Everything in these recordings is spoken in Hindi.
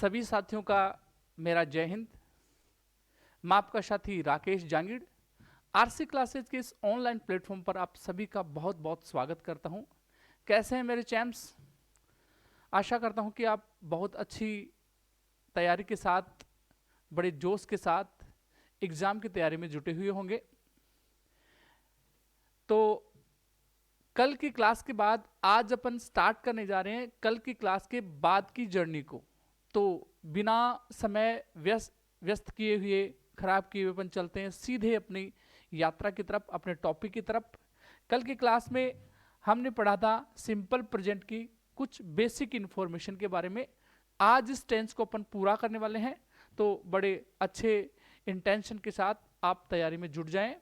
सभी साथियों का मेरा जय हिंद। मैं आपका साथी राकेश जांगीड़ आरसी क्लासेज के इस ऑनलाइन प्लेटफॉर्म पर आप सभी का बहुत बहुत स्वागत करता हूं। कैसे हैं मेरे चैम्प्स? आशा करता हूं कि आप बहुत अच्छी तैयारी के साथ, बड़े जोश के साथ एग्जाम की तैयारी में जुटे हुए होंगे। तो कल की क्लास के बाद आज अपन स्टार्ट करने जा रहे हैं कल की क्लास के बाद की जर्नी को। तो बिना समय व्यस्त किए हुए, खराब किए हुए अपन चलते हैं सीधे अपनी यात्रा की तरफ, अपने टॉपिक की तरफ। कल की क्लास में हमने पढ़ा था सिंपल प्रेजेंट की कुछ बेसिक इंफॉर्मेशन के बारे में। आज इस टेंस को अपन पूरा करने वाले हैं, तो बड़े अच्छे इंटेंशन के साथ आप तैयारी में जुट जाएं।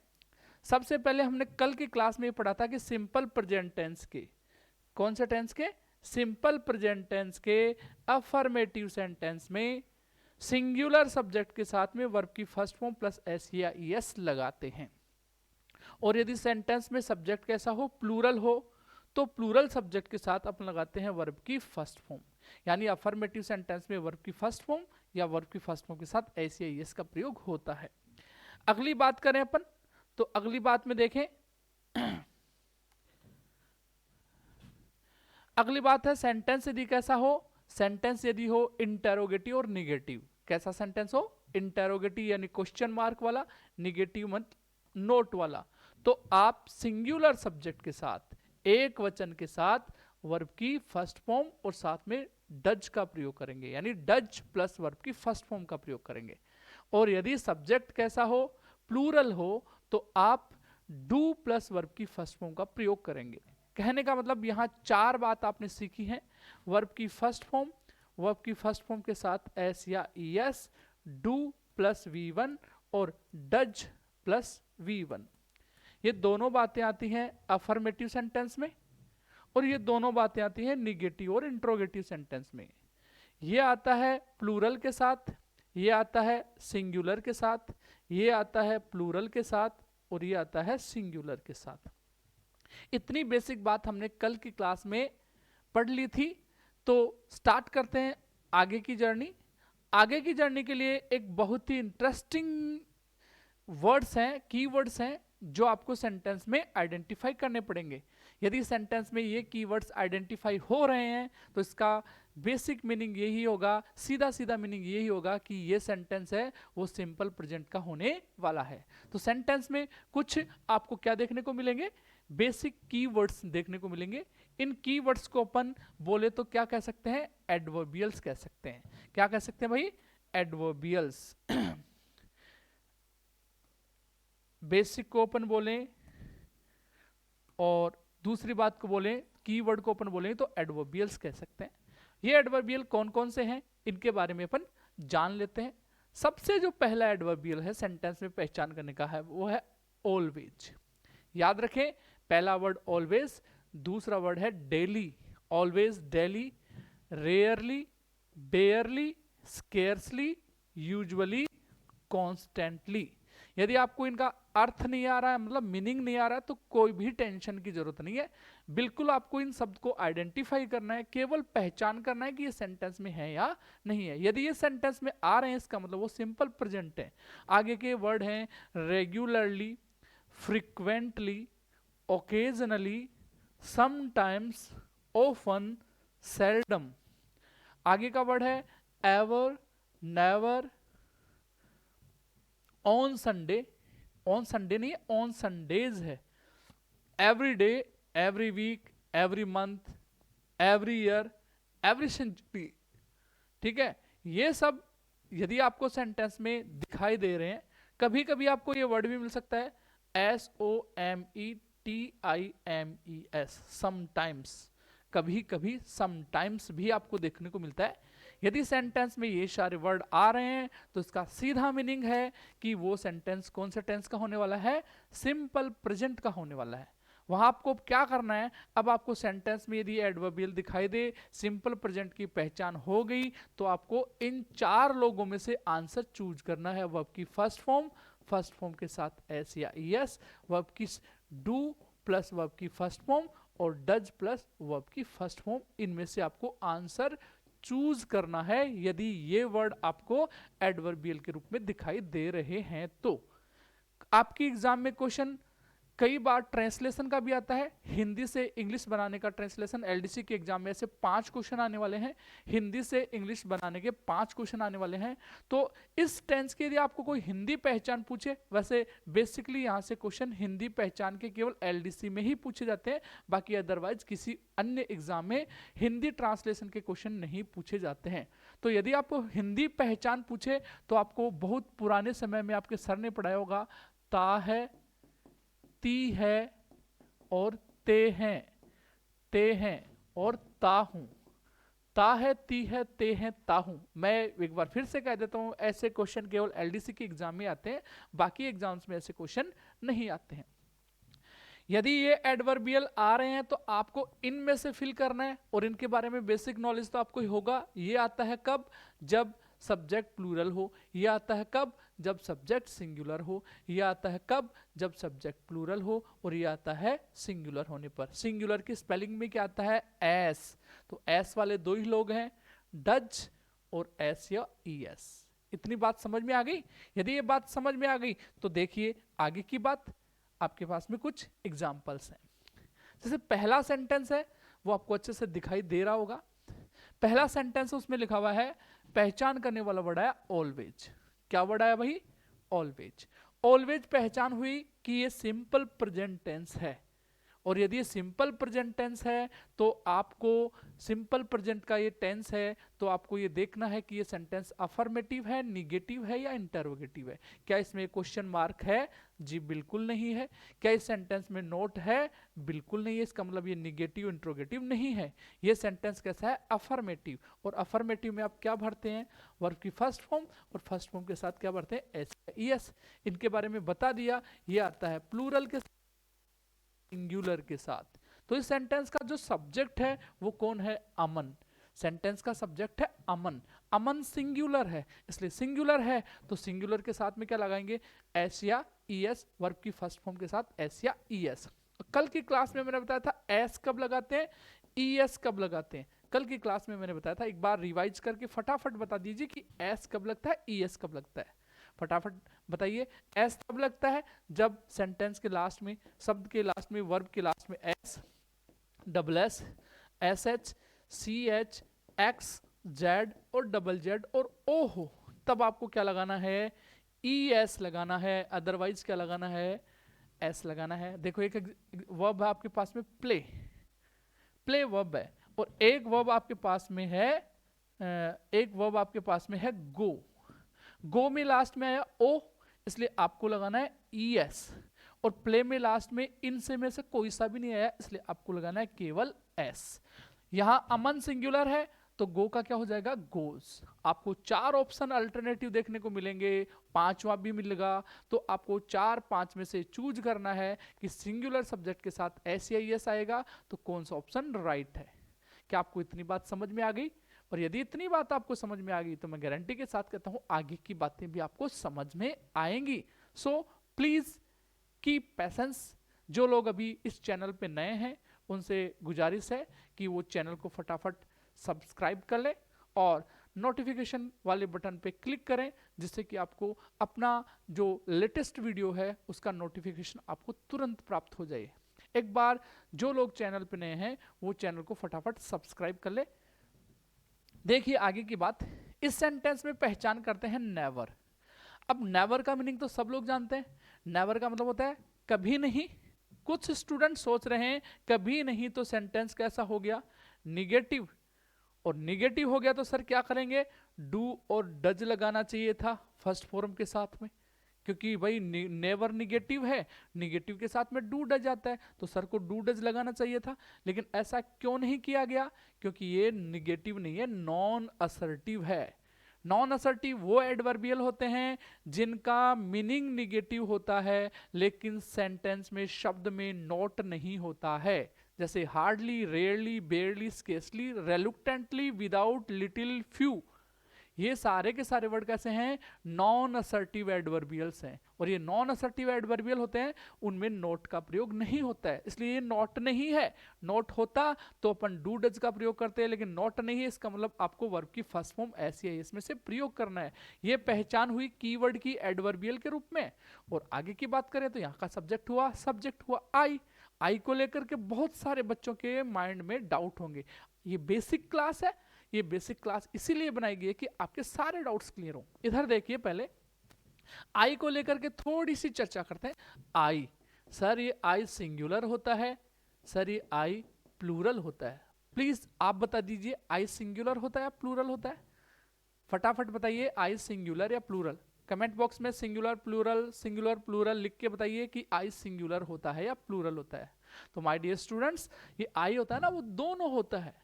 सबसे पहले हमने कल की क्लास में पढ़ा था कि सिंपल प्रेजेंट टेंस के, कौन से टेंस के? सिंपल प्रेजेंट टेंस के अफर्मेटिव सेंटेंस में सिंगुलर सब्जेक्ट के साथ में वर्ब की फर्स्ट फॉर्म प्लस एस या एस लगाते हैं। और यदि सेंटेंस में सब्जेक्ट कैसा हो, प्लूरल हो, तो प्लूरल सब्जेक्ट के साथ अपन लगाते हैं वर्ब की फर्स्ट फॉर्म। यानी अफर्मेटिव सेंटेंस में वर्ब की फर्स्ट फॉर्म या वर्ब की फर्स्ट फॉर्म के साथ एस या एस का प्रयोग होता है। अगली बात करें अपन, तो अगली बात में देखें अगली बात है सेंटेंस यदि कैसा हो, सेंटेंस यदि हो इंटेरोगेटिव और निगेटिव। कैसा सेंटेंस हो? इंटेरोगेटिव यानी क्वेश्चन मार्क वाला, निगेटिव मत नोट वाला। तो आप सिंगुलर सब्जेक्ट के साथ, एक वचन के साथ वर्ब की फर्स्ट फॉर्म और साथ में डज का प्रयोग करेंगे, यानी डज प्लस वर्ब की फर्स्ट फॉर्म का प्रयोग करेंगे। और यदि सब्जेक्ट कैसा हो, प्लूरल हो, तो आप डू प्लस वर्ब की फर्स्ट फॉर्म का प्रयोग करेंगे। कहने का मतलब यहां चार बात आपने सीखी है। वर्ब की फर्स्ट फॉर्म, वर्ब की फर्स्ट फॉर्म के साथ एस या एस, डू प्लस V1 और डज प्लस V1। ये दोनों बातें आती हैं अफर्मेटिव सेंटेंस में, और ये दोनों बातें आती हैं निगेटिव और इंट्रोगेटिव सेंटेंस में। ये आता है प्लूरल के साथ, ये आता है सिंगुलर के साथ, ये आता है प्लूरल के साथ, और ये आता है सिंगुलर के साथ। इतनी बेसिक बात हमने कल की क्लास में पढ़ ली थी। तो स्टार्ट करते हैं आगे की जर्नी। आगे की जर्नी के लिए एक बहुत ही इंटरेस्टिंग वर्ड्स हैं, कीवर्ड्स हैं, जो आपको सेंटेंस में आइडेंटिफाई करने पड़ेंगे। यदि सेंटेंस में ये कीवर्ड्स आइडेंटिफाई हो रहे हैं तो इसका बेसिक मीनिंग यही होगा, सीधा सीधा मीनिंग यही होगा कि ये सेंटेंस है वो सिंपल प्रेजेंट का होने वाला है। तो सेंटेंस में कुछ आपको क्या देखने को मिलेंगे? बेसिक कीवर्ड्स देखने को मिलेंगे। इन कीवर्ड्स को अपन बोले तो क्या कह सकते हैं? एडवर्बियल्स कह सकते हैं। क्या कह सकते हैं भाई? एडवर्बियल्स। बेसिक को अपन बोलें और दूसरी बात को बोलें, कीवर्ड को अपन बोलें तो एडवर्बियल्स कह सकते हैं। ये एडवर्बियल कौन कौन से हैं इनके बारे में अपन जान लेते हैं। सबसे जो पहला एडवर्बियल है सेंटेंस में पहचान करने का है वो है ऑलवेज। याद रखें, पहला वर्ड ऑलवेज, दूसरा वर्ड है daily. Always, daily, rarely, barely, scarcely, usually, constantly. यदि आपको इनका अर्थ नहीं आ रहा है, मतलब मीनिंग नहीं आ रहा है, तो कोई भी टेंशन की जरूरत नहीं है। बिल्कुल आपको इन शब्द को आइडेंटिफाई करना है, केवल पहचान करना है कि ये सेंटेंस में है या नहीं है। यदि ये सेंटेंस में आ रहे हैं इसका मतलब वो सिंपल प्रेजेंट है। आगे के वर्ड हैं regularly, frequently, occasionally, sometimes, often, seldom. आगे का वर्ड है ever, never, on Sunday, on Sunday नहीं है, ऑन संडेज है, every day, every week, every month, every year, every century. ठीक है, ये सब यदि आपको सेंटेंस में दिखाई दे रहे हैं, कभी कभी आपको ये वर्ड भी मिल सकता है SOMETIMES, समटाइम्स। कभी कभी समटाइम्स भी आपको देखने को मिलता है। यदि सेंटेंस में ये सारे वर्ड आ रहे हैं तो इसका सीधा मीनिंग है कि वो सेंटेंस कौन से टेंस का होने वाला है? सिंपल प्रेजेंट का होने वाला है। वहां आपको क्या करना है? अब आपको सेंटेंस में यदि एडवर्बियल दिखाई दे, सिंपल प्रेजेंट की पहचान हो गई, तो आपको इन चार लोगों में से आंसर चूज करना है। वर्ब की फर्स्ट फॉर्म के साथ एस या एस, वर्ब की डू प्लस वर्ब की फर्स्ट फॉर्म और डज प्लस वर्ब की फर्स्ट फॉर्म। इनमें से आपको आंसर चूज करना है यदि ये वर्ड आपको एडवर्बियल के रूप में दिखाई दे रहे हैं तो। आपकी एग्जाम में क्वेश्चन कई बार ट्रांसलेशन का भी आता है, हिंदी से इंग्लिश बनाने का ट्रांसलेशन। एलडीसी के एग्जाम में ऐसे 5 क्वेश्चन आने वाले हैं, हिंदी से इंग्लिश बनाने के 5 क्वेश्चन आने वाले हैं। तो इस टेंस के यदि आपको कोई हिंदी पहचान पूछे, वैसे बेसिकली यहाँ से क्वेश्चन हिंदी पहचान के केवल एलडीसी में ही पूछे जाते हैं, बाकी अदरवाइज किसी अन्य एग्जाम में हिंदी ट्रांसलेशन के क्वेश्चन नहीं पूछे जाते हैं। तो यदि आपको हिंदी पहचान पूछे तो आपको बहुत पुराने समय में आपके सर ने पढ़ाया होगा, ता है, ती है और ते हैं, ते हैं और ता हूं। ता है, ती है, ते हैं, ता हूं। मैं एक बार फिर से कह देता हूं, ऐसे क्वेश्चन केवल एलडीसी के एग्जाम में आते हैं, बाकी एग्जाम्स में ऐसे क्वेश्चन नहीं आते हैं। यदि ये एडवर्बियल आ रहे हैं तो आपको इनमें से फिल करना है, और इनके बारे में बेसिक नॉलेज तो आपको ही होगा। ये आता है कब? जब सब्जेक्ट प्लूरल हो। ये आता है कब? जब सब्जेक्ट सिंगुलर हो। ये आता है कब? जब सब्जेक्ट प्लूरल हो। और ये आता है सिंगुलर होने पर। सिंगुलर की स्पेलिंग में क्या आता है? एस। तो एस वाले 2 ही लोग हैं, डज और एस या ईएस। इतनी बात समझ में आ गई? यदि ये बात समझ में आ गई तो देखिए आगे की बात। आपके पास में कुछ एग्जाम्पल्स हैं। जैसे पहला सेंटेंस है वो आपको अच्छे से दिखाई दे रहा होगा। पहला सेंटेंस उसमें लिखा हुआ है, पहचान करने वाला वर्ड आया ऑलवेज। क्या वर्ड आया भाई? ऑलवेज। ऑलवेज पहचान हुई कि ये सिंपल प्रेजेंट टेंस है, और यदि ये सिंपल प्रेजेंट टेंस है तो आपको सिंपल प्रेजेंट का ये टेंस है तो आपको ये देखना है कि ये सेंटेंस अफर्मेटिव है, निगेटिव है या इंटरोगेटिव है। क्या इसमें क्वेश्चन मार्क है? जी बिल्कुल नहीं है। क्या इस सेंटेंस में नोट है? बिल्कुल नहीं है। इसका मतलब ये निगेटिव इंट्रोगेटिव नहीं है। ये सेंटेंस कैसा है? अफर्मेटिव। और अफर्मेटिव में आप क्या भरते हैं? वर्ब की फर्स्ट फॉर्म, और फर्स्ट फॉर्म के साथ क्या भरते हैं? एस या ईएस। इनके बारे में बता दिया। ये आता है प्लूरल के सिंगुलर के साथ। तो इस सेंटेंस का जो सब्जेक्ट है वो कौन है? अमन। सेंटेंस का सब्जेक्ट है अमन। अमन सिंगुलर है, इसलिए सिंगुलर है तो सिंगुलर के साथ में क्या लगाएंगे? एस या ईएस। वर्ब की फर्स्ट फॉर्म के साथ एस या ईएस। कल की क्लास में मैंने बताया था एस कब लगाते हैं, ईएस कब लगाते हैं। कल की क्लास में मैंने बताया था, एक बार रिवाइज करके फटाफट बता दीजिए कि एस कब लगता है, ईएस कब लगता है। फटाफट बताइए। एस तब लगता है जब सेंटेंस के लास्ट में, शब्द के लास्ट में, वर्ब के लास्ट में S, double S, S H, C H, X, Z और डबल जेड और ओ हो, तब आपको क्या लगाना है? ई एस लगाना है। अदरवाइज क्या लगाना है? एस लगाना है। देखो एक वर्ब है आपके पास में प्ले, प्ले वर्ब है, और एक वर्ब आपके पास में है, एक वर्ब आपके पास में है गो। गो में लास्ट में आया ओ, इसलिए आपको लगाना है ई एस। और प्ले में लास्ट में इनसे में से कोई सा भी नहीं आया, इसलिए आपको लगाना है केवल एस। यहां अमन सिंगुलर है तो गो का क्या हो जाएगा? गोज। आपको 4 ऑप्शन अल्टरनेटिव देखने को मिलेंगे, 5वां भी मिलेगा। तो आपको 4-5 में से चूज करना है कि सिंगुलर सब्जेक्ट के साथ एस या एस आएगा तो कौन सा ऑप्शन राइट है। क्या आपको इतनी बात समझ में आ गई? और यदि इतनी बात आपको समझ में आ गई तो मैं गारंटी के साथ कहता हूं आगे की बातें भी आपको समझ में आएंगी। So please keep patience. जो लोग अभी इस चैनल पे नए हैं उनसे गुजारिश है कि वो चैनल को फटाफट सब्सक्राइब कर लें और नोटिफिकेशन वाले बटन पे क्लिक करें, जिससे कि आपको अपना जो लेटेस्ट वीडियो है उसका नोटिफिकेशन आपको तुरंत प्राप्त हो जाए। एक बार जो लोग चैनल पे नए हैं वो चैनल को फटाफट सब्सक्राइब कर ले। देखिए आगे की बात। इस सेंटेंस में पहचान करते हैं नेवर। अब नेवर का मीनिंग तो सब लोग जानते हैं। नेवर का मतलब होता है कभी नहीं। कुछ स्टूडेंट सोच रहे हैं कभी नहीं तो सेंटेंस कैसा हो गया? निगेटिव। और निगेटिव हो गया तो सर क्या करेंगे? डू और डज लगाना चाहिए था फर्स्ट फॉर्म के साथ में, क्योंकि भाई नेवर निगेटिव है, निगेटिव के साथ में डू डज आता है तो सर को डू डज लगाना चाहिए था। लेकिन ऐसा क्यों नहीं किया गया? क्योंकि ये निगेटिव नहीं है, नॉन असर्टिव है। नॉन असर्टिव वो एडवर्बियल होते हैं जिनका मीनिंग निगेटिव होता है लेकिन सेंटेंस में, शब्द में नोट नहीं होता है। जैसे hardly, rarely, barely, scarcely, reluctantly, without, little, few. ये सारे के सारे वर्ड कैसे हैं, नॉन असर्टिव एडवर्बियल्स हैं, और ये नॉन असर्टिव एडवर्बियल होते हैं उनमें नॉट का प्रयोग नहीं होता है, इसलिए ये नॉट नहीं है। नॉट होता तो अपन डू डज का प्रयोग करते हैं, लेकिन नॉट नहीं है, इसका मतलब आपको वर्ब की फर्स्ट फॉर्म ऐसी है, इसमें से प्रयोग करना है। ये पहचान हुई कीवर्ड की एडवर्बियल के रूप में। और आगे की बात करें तो यहाँ का सब्जेक्ट हुआ आई को लेकर के बहुत सारे बच्चों के माइंड में डाउट होंगे। ये बेसिक क्लास है, ये बेसिक क्लास इसीलिए बनाई गई है कि आपके सारे डाउट्स क्लियर हो। इधर देखिए, पहले आई को लेकर के थोड़ी सी चर्चा करते हैं। आई, सर ये आई सिंगुलर होता है, सर ये आई प्लूरल होता है, प्लीज आप बता दीजिए आई सिंगुलर होता है या प्लूरल होता है? फटाफट बताइए, आई सिंगुलर या प्लूरल? कमेंट बॉक्स में सिंगुलर प्लूरल लिख के बताइए कि आई सिंगुलर होता है या प्लूरल होता है। तो माय डियर स्टूडेंट्स, ये आई होता है ना, वो दोनों होता है,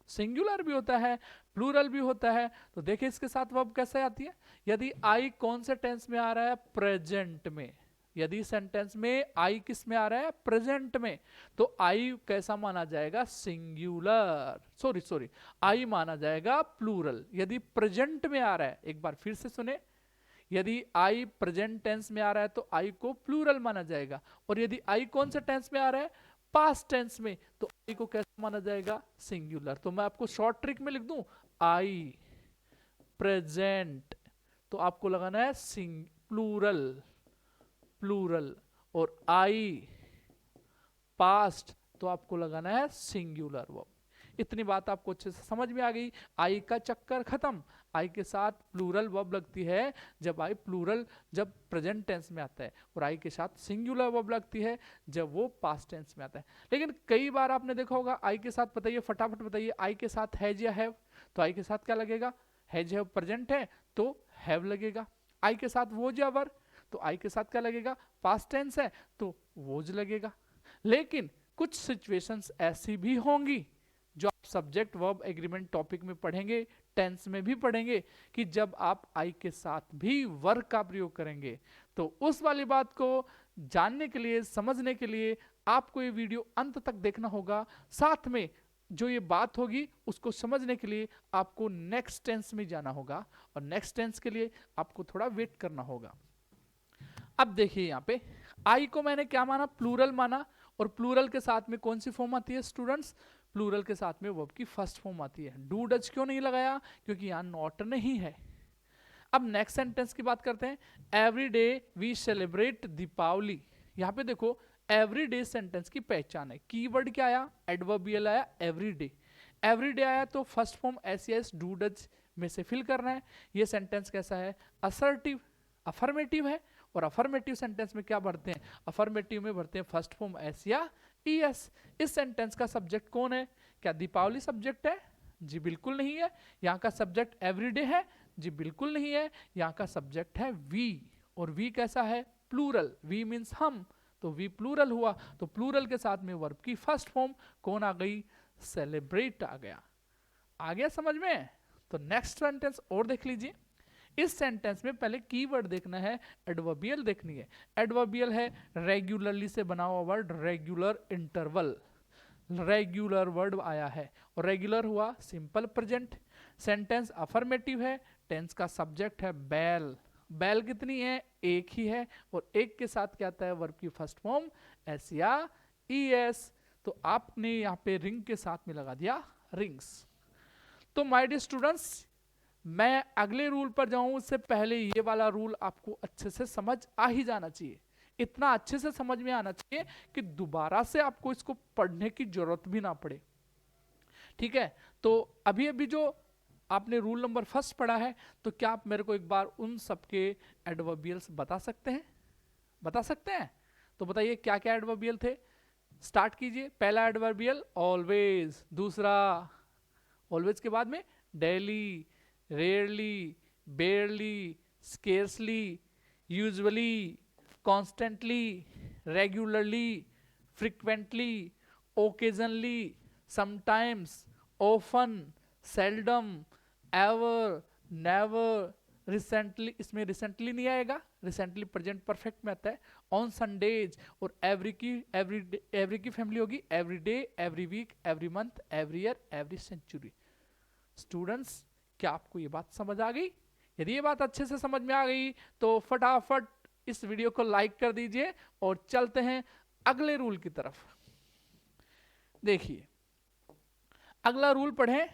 सिंगुलर भी होता है, प्लूरल भी होता है। तो देखिए इसके साथ वर्ब कैसे आती है। यदि आई कौन से टेंस में आ रहा है, प्रेजेंट में। यदि सेंटेंस में आई किस में आ रहा है, प्रेजेंट में, तो आई कैसा माना जाएगा, सिंगुलर, सॉरी आई माना जाएगा प्लूरल। यदि प्रेजेंट में आ रहा है, एक बार फिर से सुने, यदि आई प्रेजेंट टेंस में आ रहा है तो आई को प्लूरल माना जाएगा। और यदि आई कौन से टेंस में आ रहा है, पास्ट टेंस में, तो आई को कैसे माना जाएगा, सिंगुलर। तो मैं आपको शॉर्ट ट्रिक में लिख दूं, आई प्रेजेंट, तो आपको लगाना है प्लूरल, और आई पास्ट, तो आपको लगाना है सिंगुलर वर्ब। इतनी बात आपको अच्छे से समझ में आ गई। आई का चक्कर खत्म। आई के साथ प्लूरल वर्ब लगती है जब आई प्लूरल, जब प्रेजेंट टेंस में आता है, और आई के साथ सिंगुलर वर्ब लगती है जब वो पास्ट टेंस में आता है। लेकिन कई बार आपने देखा होगा आई के साथ, बताइए फटाफट बताइए, आई के साथ हैज या हैव, तो आई के साथ क्या लगेगा, हैज हैव प्रेजेंट है तो हैव लगेगा। आई के साथ वोज या वर, तो आई के साथ क्या लगेगा, पास्ट टेंस है तो वोज लगेगा। लेकिन कुछ सिचुएशंस ऐसी भी होंगी जो आप सब्जेक्ट वर्ब एग्रीमेंट टॉपिक में पढ़ेंगे, टेंस में भी पढ़ेंगे, कि जब आप आई के साथ भी वर्क का प्रयोग करेंगे। तो उस वाली बात को जानने के लिए, समझने के लिए आपको ये वीडियो अंत तक देखना होगा। साथ में जो ये बात होगी उसको समझने के लिए आपको नेक्स्ट टेंस में जाना होगा, और नेक्स्ट टेंस के लिए आपको थोड़ा वेट करना होगा। अब देखिए यहाँ पे आई को मैंने क्या माना, प्लूरल माना, और प्लूरल के साथ में कौन सी फॉर्म आती है स्टूडेंट्स, प्लूरल के साथ में वर्ब की फर्स्ट फॉर्म आती है। डू डज क्यों नहीं लगाया, क्योंकि यहाँ नॉट नहीं है। अब नेक्स्ट सेंटेंस की बात करते हैं। Every day we celebrate Deepavali. यहाँ पे देखो एवरी डे सेंटेंस की पहचान है। कीवर्ड क्या आया, एडवर्बियल आया एवरी डे। एवरी डे आया तो first form S do does में से फिल करना है। ये सेंटेंस कैसा है, असर्टिव, अफर्मेटिव है। और अफर्मेटिव सेंटेंस में क्या भरते हैं, अफर्मेटिव में भरते हैं फर्स्ट फॉर्म एस या ईएस। इस सेंटेंस का सब्जेक्ट कौन है, क्या दीपावली सब्जेक्ट है, जी बिल्कुल नहीं है। यहाँ का सब्जेक्ट एवरीडे है, जी बिल्कुल नहीं है। यहाँ का सब्जेक्ट है वी, और वी कैसा है, प्लूरल, वी मीन्स हम, तो वी प्लूरल हुआ। तो प्लूरल के साथ में वर्ब की फर्स्ट फॉर्म कौन आ गई, सेलिब्रेट आ गया समझ में। तो नेक्स्ट सेंटेंस और देख लीजिए। इस सेंटेंस में पहले कीवर्ड देखना है, एडवर्बियल देखनी है। एडवर्बियल है रेगुलरली से बना हुआ word, regular interval, regular word आया है, और रेगुलर हुआ सिंपल प्रेजेंट। सेंटेंस अफर्मेटिव है, टेंस का सब्जेक्ट है बैल। बैल कितनी है, एक ही है, और एक के साथ क्या आता है, वर्ब की फर्स्ट फॉर्म एस या ईएस। तो आपने यहाँ पे रिंग के साथ में लगा दिया रिंग्स। तो माय डियर स्टूडेंट्स, मैं अगले रूल पर जाऊं उससे पहले ये वाला रूल आपको अच्छे से समझ आ ही जाना चाहिए। इतना अच्छे से समझ में आना चाहिए कि दोबारा से आपको इसको पढ़ने की जरूरत भी ना पड़े। ठीक है, तो अभी अभी जो आपने रूल नंबर फर्स्ट पढ़ा है, तो क्या आप मेरे को एक बार उन सबके एडवर्बियल्स बता सकते हैं? तो बताइए क्या क्या एडवर्बियल थे। स्टार्ट कीजिए। पहला एडवर्बियल ऑलवेज, दूसरा ऑलवेज के बाद में daily, rarely, barely, scarcely, usually, constantly, regularly, frequently, occasionally, sometimes, often, seldom, ever, never, recently, इसमें रिसेंटली नहीं आएगा, रिसेंटली प्रेजेंट परफेक्ट में आता है, ऑन संडेज, और एवरी की फैमिली होगी every day, every week, every month, every year, every century. Students क्या आपको ये बात समझ आ गई? यदि ये बात अच्छे से समझ में आ गई तो फटाफट इस वीडियो को लाइक कर दीजिए और चलते हैं अगले रूल की तरफ। देखिए अगला रूल पढ़ें।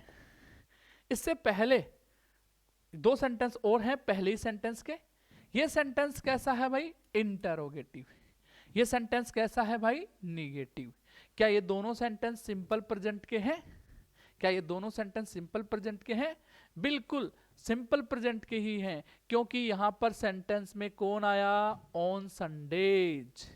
इससे पहले दो सेंटेंस और हैं पहले ही सेंटेंस के। ये सेंटेंस कैसा है भाई? इंटरोगेटिव। ये सेंटेंस कैसा है भाई? निगेटिव। क्या ये दोनों सेंटेंस सिंपल प्रेजेंट के हैं? क्या ये दोनों सेंटेंस सिंपल प्रेजेंट के हैं? बिल्कुल सिंपल प्रेजेंट के ही हैं, क्योंकि यहां पर सेंटेंस में कौन आया? On Sundays.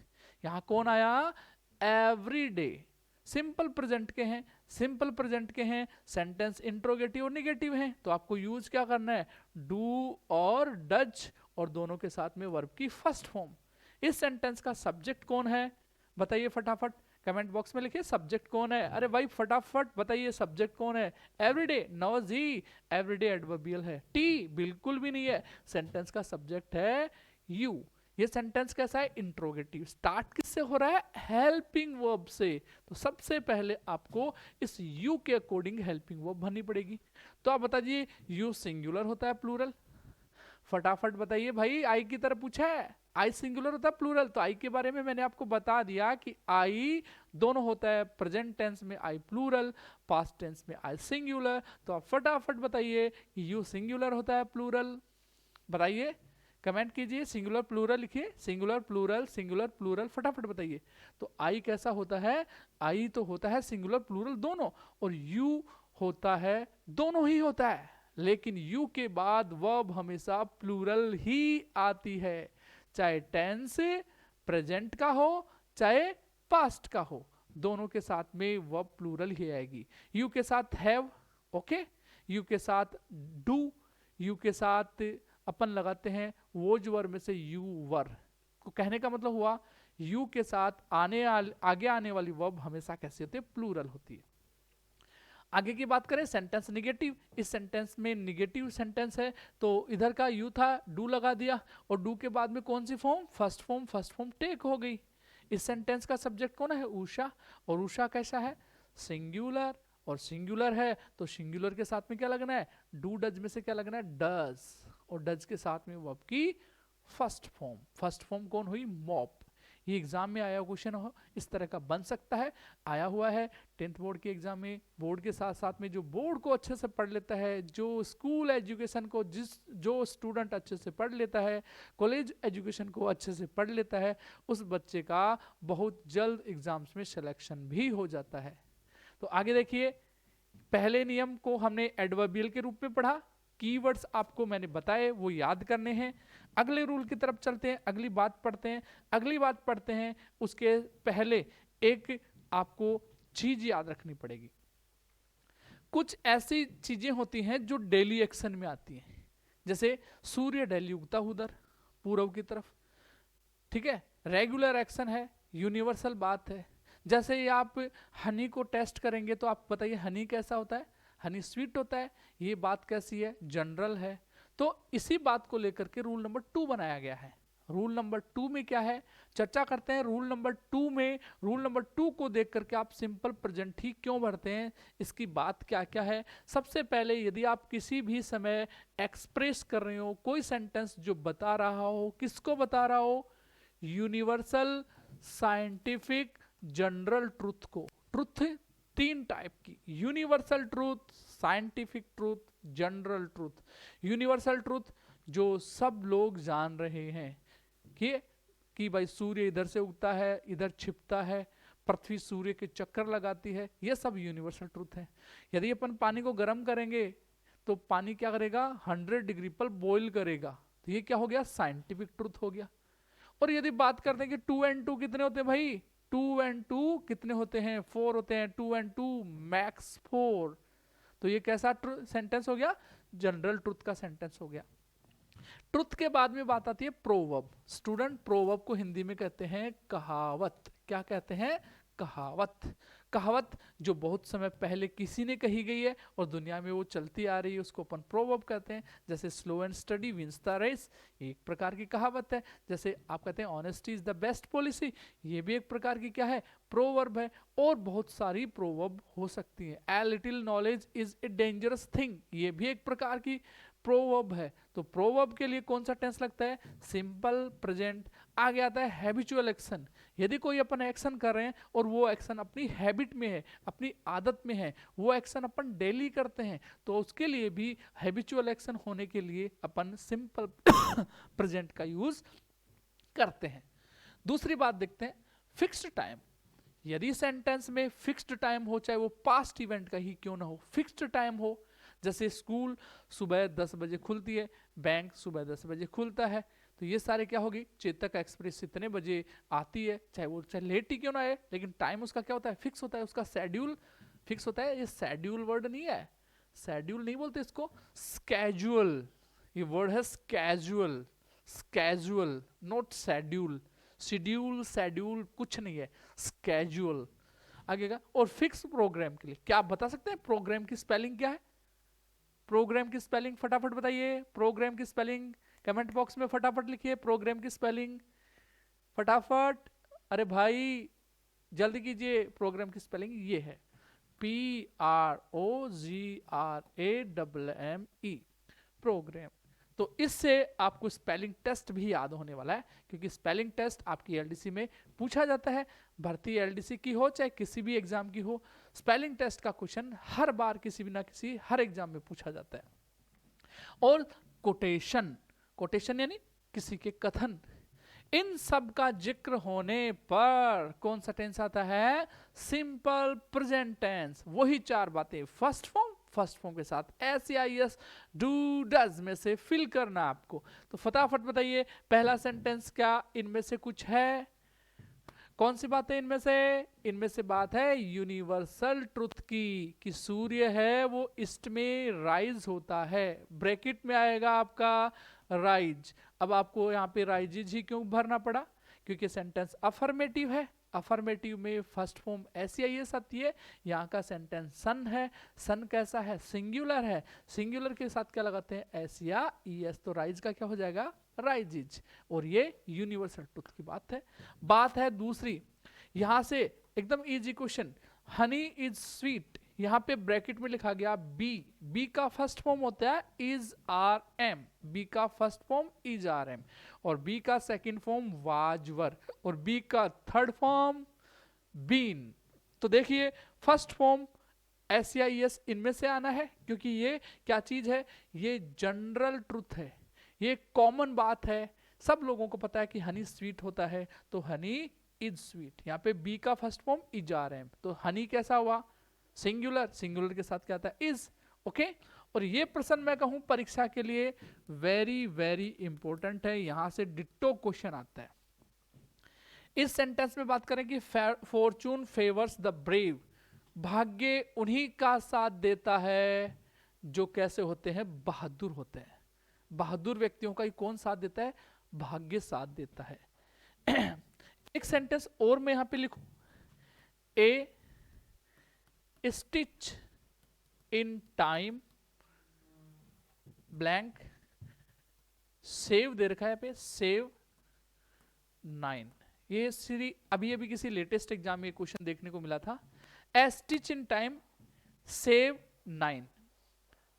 यहां कौन आया? Every day. सिंपल प्रेजेंट के हैं, सिंपल प्रेजेंट के हैं, सेंटेंस इंट्रोगेटिव और निगेटिव हैं, तो आपको यूज क्या करना है? डू और डज, और दोनों के साथ में वर्ब की फर्स्ट फॉर्म। इस सेंटेंस का सब्जेक्ट कौन है? बताइए फटाफट, कमेंट बॉक्स में लिखिए सब्जेक्ट कौन है। अरे भाई फटाफट बताइए सब्जेक्ट कौन है? एवरीडे? नो जी, एवरीडे एडवर्बियल है। टी? बिल्कुल भी नहीं है, सेंटेंस का सब्जेक्ट है यू। ये सेंटेंस कैसा है? इंट्रोगेटिव। स्टार्ट किससे हो रहा है? हेल्पिंग वर्ब से। तो सबसे पहले आपको इस यू के अकॉर्डिंग हेल्पिंग वर्ब भरनी पड़ेगी। तो आप बताइए यू सिंगुलर होता है प्लूरल? फटाफट बताइए भाई। आई की तरह पूछा है, आई सिंगुलर होता है प्लूरल? तो आई के बारे में मैंने आपको बता दिया कि आई दोनों होता है, प्रेजेंट टेंस में आई प्लूरल, पास्ट टेंस में आई सिंगुलर। तो आप फटाफट बताइए कि यू सिंगुलर होता है प्लूरल? बताइए, कमेंट कीजिए, सिंगुलर प्लूरल लिखिए, सिंगुलर प्लूरल, सिंगुलर प्लूरल, फटाफट बताइए। तो आई कैसा होता है? आई तो होता है सिंगुलर प्लूरल दोनों, और यू होता है दोनों ही होता है, लेकिन यू के बाद वर्ब हमेशा प्लूरल ही आती है, चाहे टेंस प्रेजेंट का हो चाहे पास्ट का हो, दोनों के साथ में वर्ब प्लूरल ही आएगी। यू के साथ हैव, ओके, यू के साथ डू, यू के साथ अपन लगाते हैं वोज वर्ब में से यू वर। को कहने का मतलब हुआ यू के साथ आगे आने वाली वर्ब हमेशा कैसी होती है? प्लूरल होती है। आगे की बात करें, सेंटेंस निगेटिव। इस सेंटेंस में निगेटिव सेंटेंस है, तो इधर का यू था, डू लगा दिया, और डू के बाद में कौन सी form? First form. First form take हो गई। इस सेंटेंस का सब्जेक्ट कौन है? उषा, और उषा कैसा है? सिंगुलर, और सिंगुलर है तो सिंगुलर के साथ में क्या लगना है? डू डज में से क्या लगना है? डज, और डज के साथ में वर्ब की फर्स्ट फॉर्म। फर्स्ट फॉर्म कौन हुई? मॉप। ये एग्जाम में आया क्वेश्चन हो इस तरह का बन सकता है, आया हुआ है 10th बोर्ड के एग्जाम में। बोर्ड के साथ साथ में जो बोर्ड को अच्छे से पढ़ लेता है, जो स्कूल एजुकेशन को जो स्टूडेंट अच्छे से पढ़ लेता है, कॉलेज एजुकेशन को अच्छे से पढ़ लेता है, उस बच्चे का बहुत जल्द एग्जाम्स में सिलेक्शन भी हो जाता है। तो आगे देखिए, पहले नियम को हमने एडवर्बियल के रूप में पढ़ा, कीवर्ड्स आपको मैंने बताए वो याद करने हैं। अगले रूल की तरफ चलते हैं, अगली बात पढ़ते हैं। अगली बात पढ़ते हैं उसके पहले एक आपको चीज याद रखनी पड़ेगी। कुछ ऐसी चीजें होती हैं जो डेली एक्शन में आती हैं, जैसे सूर्य डेली उगता उधर पूर्व की तरफ, ठीक है, रेगुलर एक्शन है, यूनिवर्सल बात है। जैसे ही आप हनी को टेस्ट करेंगे तो आप बताइए हनी कैसा होता है? हनी स्वीट होता है। ये बात कैसी है? जनरल है। तो इसी बात को लेकर के रूल नंबर 2 बनाया गया है। रूल नंबर 2 में क्या है, चर्चा करते हैं। रूल नंबर 2 में, रूल नंबर 2 को देख करके आप सिंपल प्रेजेंट ही क्यों भरते हैं, इसकी बात क्या क्या है। सबसे पहले, यदि आप किसी भी समय एक्सप्रेस कर रहे हो कोई सेंटेंस जो बता रहा हो, किसको बता रहा हो? यूनिवर्सल, साइंटिफिक, जनरल ट्रूथ को। ट्रूथ 3 टाइप की, universal truth, scientific truth, general truth. Universal truth जो सब लोग जान रहे हैं कि भाई सूर्य इधर से उगता है, इधर छिपता है, पृथ्वी सूर्य के चक्कर लगाती है, ये सब यूनिवर्सल ट्रूथ है। यदि अपन पानी को गर्म करेंगे तो पानी क्या करेगा? 100 डिग्री पर बॉईल करेगा, तो ये क्या हो गया? साइंटिफिक ट्रूथ हो गया। और यदि बात करते हैं कि 2 and 2 कितने होते हैं भाई? 2 and 2 कितने होते हैं? 4 होते हैं। 2 and 2 मैक्स 4। तो ये कैसा सेंटेंस हो गया? जनरल ट्रूथ का सेंटेंस हो गया। ट्रुथ के बाद में बात आती है प्रोवर्ब। स्टूडेंट, प्रोवर्ब को हिंदी में कहते हैं कहावत। क्या कहते हैं? कहावत। कहावत जो बहुत समय पहले किसी ने कही गई है और दुनिया में वो चलती आ रही है, उसको अपन प्रोवर्ब कहते हैं। जैसे slow and study wins the race, एक प्रकार की कहावत है। जैसे आप कहते हैं honesty is the best policy, ये भी एक प्रकार की क्या है, प्रोवर्ब है। और बहुत सारी प्रोवर्ब हो सकती है। A little knowledge is a dangerous thing, ये भी एक प्रकार की प्रोवर्ब है। तो प्रोवर्ब के लिए कौन सा टेंस लगता है, सिंपल प्रेजेंट। आगे आता है हैबिचुअल एक्शन, यदि कोई अपन एक्शन कर रहे हैं और वो एक्शन अपनी हैबिट में है, अपनी आदत में है, वो एक्शन अपन डेली करते हैं, तो उसके लिए भी हैबिचुअल एक्शन होने के लिए अपन सिंपल प्रेजेंट का यूज करते हैं। दूसरी बात देखते हैं, फिक्स्ड टाइम। यदि सेंटेंस में फिक्स्ड टाइम हो, चाहे वो पास्ट इवेंट का ही क्यों ना हो, फिक्स्ड टाइम हो, जैसे स्कूल सुबह 10 बजे खुलती है, बैंक सुबह 10 बजे खुलता है, तो ये सारे क्या होगी, चेतक एक्सप्रेस इतने बजे आती है, चाहे वो चाहे लेट ही क्यों ना आए, लेकिन टाइम उसका क्या होता है, फिक्स होता है, उसका शेड्यूल फिक्स होता है। ये शेड्यूल वर्ड नहीं है, शेड्यूल नहीं बोलते इसको, स्केजुअल, ये वर्ड है schedule, schedule not schedule. Schedule schedule कुछ नहीं है, स्केजुअल आगे का। और फिक्स प्रोग्राम के लिए क्या आप बता सकते हैं प्रोग्राम की स्पेलिंग क्या है, प्रोग्राम की स्पेलिंग फटाफट बताइए, प्रोग्राम की स्पेलिंग कमेंट बॉक्स में फटाफट लिखिए, प्रोग्राम की स्पेलिंग फटाफट, अरे भाई जल्दी कीजिए। प्रोग्राम की स्पेलिंग ये है PROGRAMME, प्रोग्राम। तो इससे आपको स्पेलिंग टेस्ट भी याद होने वाला है, क्योंकि स्पेलिंग टेस्ट आपकी एलडीसी में पूछा जाता है। भर्ती एलडीसी की हो चाहे किसी भी एग्जाम की हो, स्पेलिंग टेस्ट का क्वेश्चन हर बार किसी भी ना किसी हर एग्जाम में पूछा जाता है। और कोटेशन, कोटेशन यानी किसी के कथन, इन सब का जिक्र होने पर कौन सा टेंस आता है, सिंपल प्रेजेंट टेंस। वही चार बातें, फर्स्ट फॉर्म के साथ SAIS डू डज में से फिल करना आपको। तो फटाफट बताइए पहला सेंटेंस क्या इनमें से कुछ है, कौन सी बात है इनमें से, इनमें से बात है यूनिवर्सल ट्रुथ की, कि सूर्य है वो ईस्ट में राइज होता है, ब्रैकेट में आएगा आपका राइज। अब आपको यहाँ पे राइजिज ही क्यों भरना पड़ा, क्योंकि सेंटेंस अफर्मेटिव है, अफर्मेटिव में फर्स्ट फॉर्म SAIS आती है। यहाँ का सेंटेंस सन है, सन कैसा है, सिंगुलर है, सिंगुलर के साथ क्या लगाते हैं SAES, तो राइज का क्या हो जाएगा राइजिज। और ये यूनिवर्सल ट्रुथ की बात है। बात है दूसरी, यहां से एकदम easy question, honey is sweet, यहां पे ब्रैकेट में लिखा गया बी का फर्स्ट फॉर्म होता है इज RM, बी का फर्स्ट फॉर्म इज RM, और बी का सेकंड फॉर्म वाजवर, और बी का थर्ड फॉर्म बीन। तो देखिए फर्स्ट फॉर्म SAIS इनमें से आना है, क्योंकि ये क्या चीज है, ये जनरल ट्रुथ है, ये कॉमन बात है, सब लोगों को पता है कि हनी स्वीट होता है, तो हनी इज स्वीट। यहाँ पे बी का फर्स्ट फॉर्म इज RM, तो हनी कैसा हुआ सिंगुलर, सिंगुलर के साथ क्या आता है इज, ओके। और ये प्रश्न मैं कहूं परीक्षा के लिए वेरी वेरी इंपॉर्टेंट है, यहां से डिट्टो क्वेश्चन आता है। इस सेंटेंस में बात करें कि फॉर्चून फेवर्स द ब्रेव, भाग्य उन्हीं का साथ देता है जो कैसे होते हैं, बहादुर होते हैं। बहादुर व्यक्तियों का ही कौन साथ देता है, भाग्य साथ देता है। एक सेंटेंस और मैं यहां पे लिखूं, a stitch in time blank, save दे रखा है पे, सेव 9, ये सीरी अभी अभी किसी लेटेस्ट एग्जाम में क्वेश्चन देखने को मिला था। ए स्टिच इन टाइम सेव 9,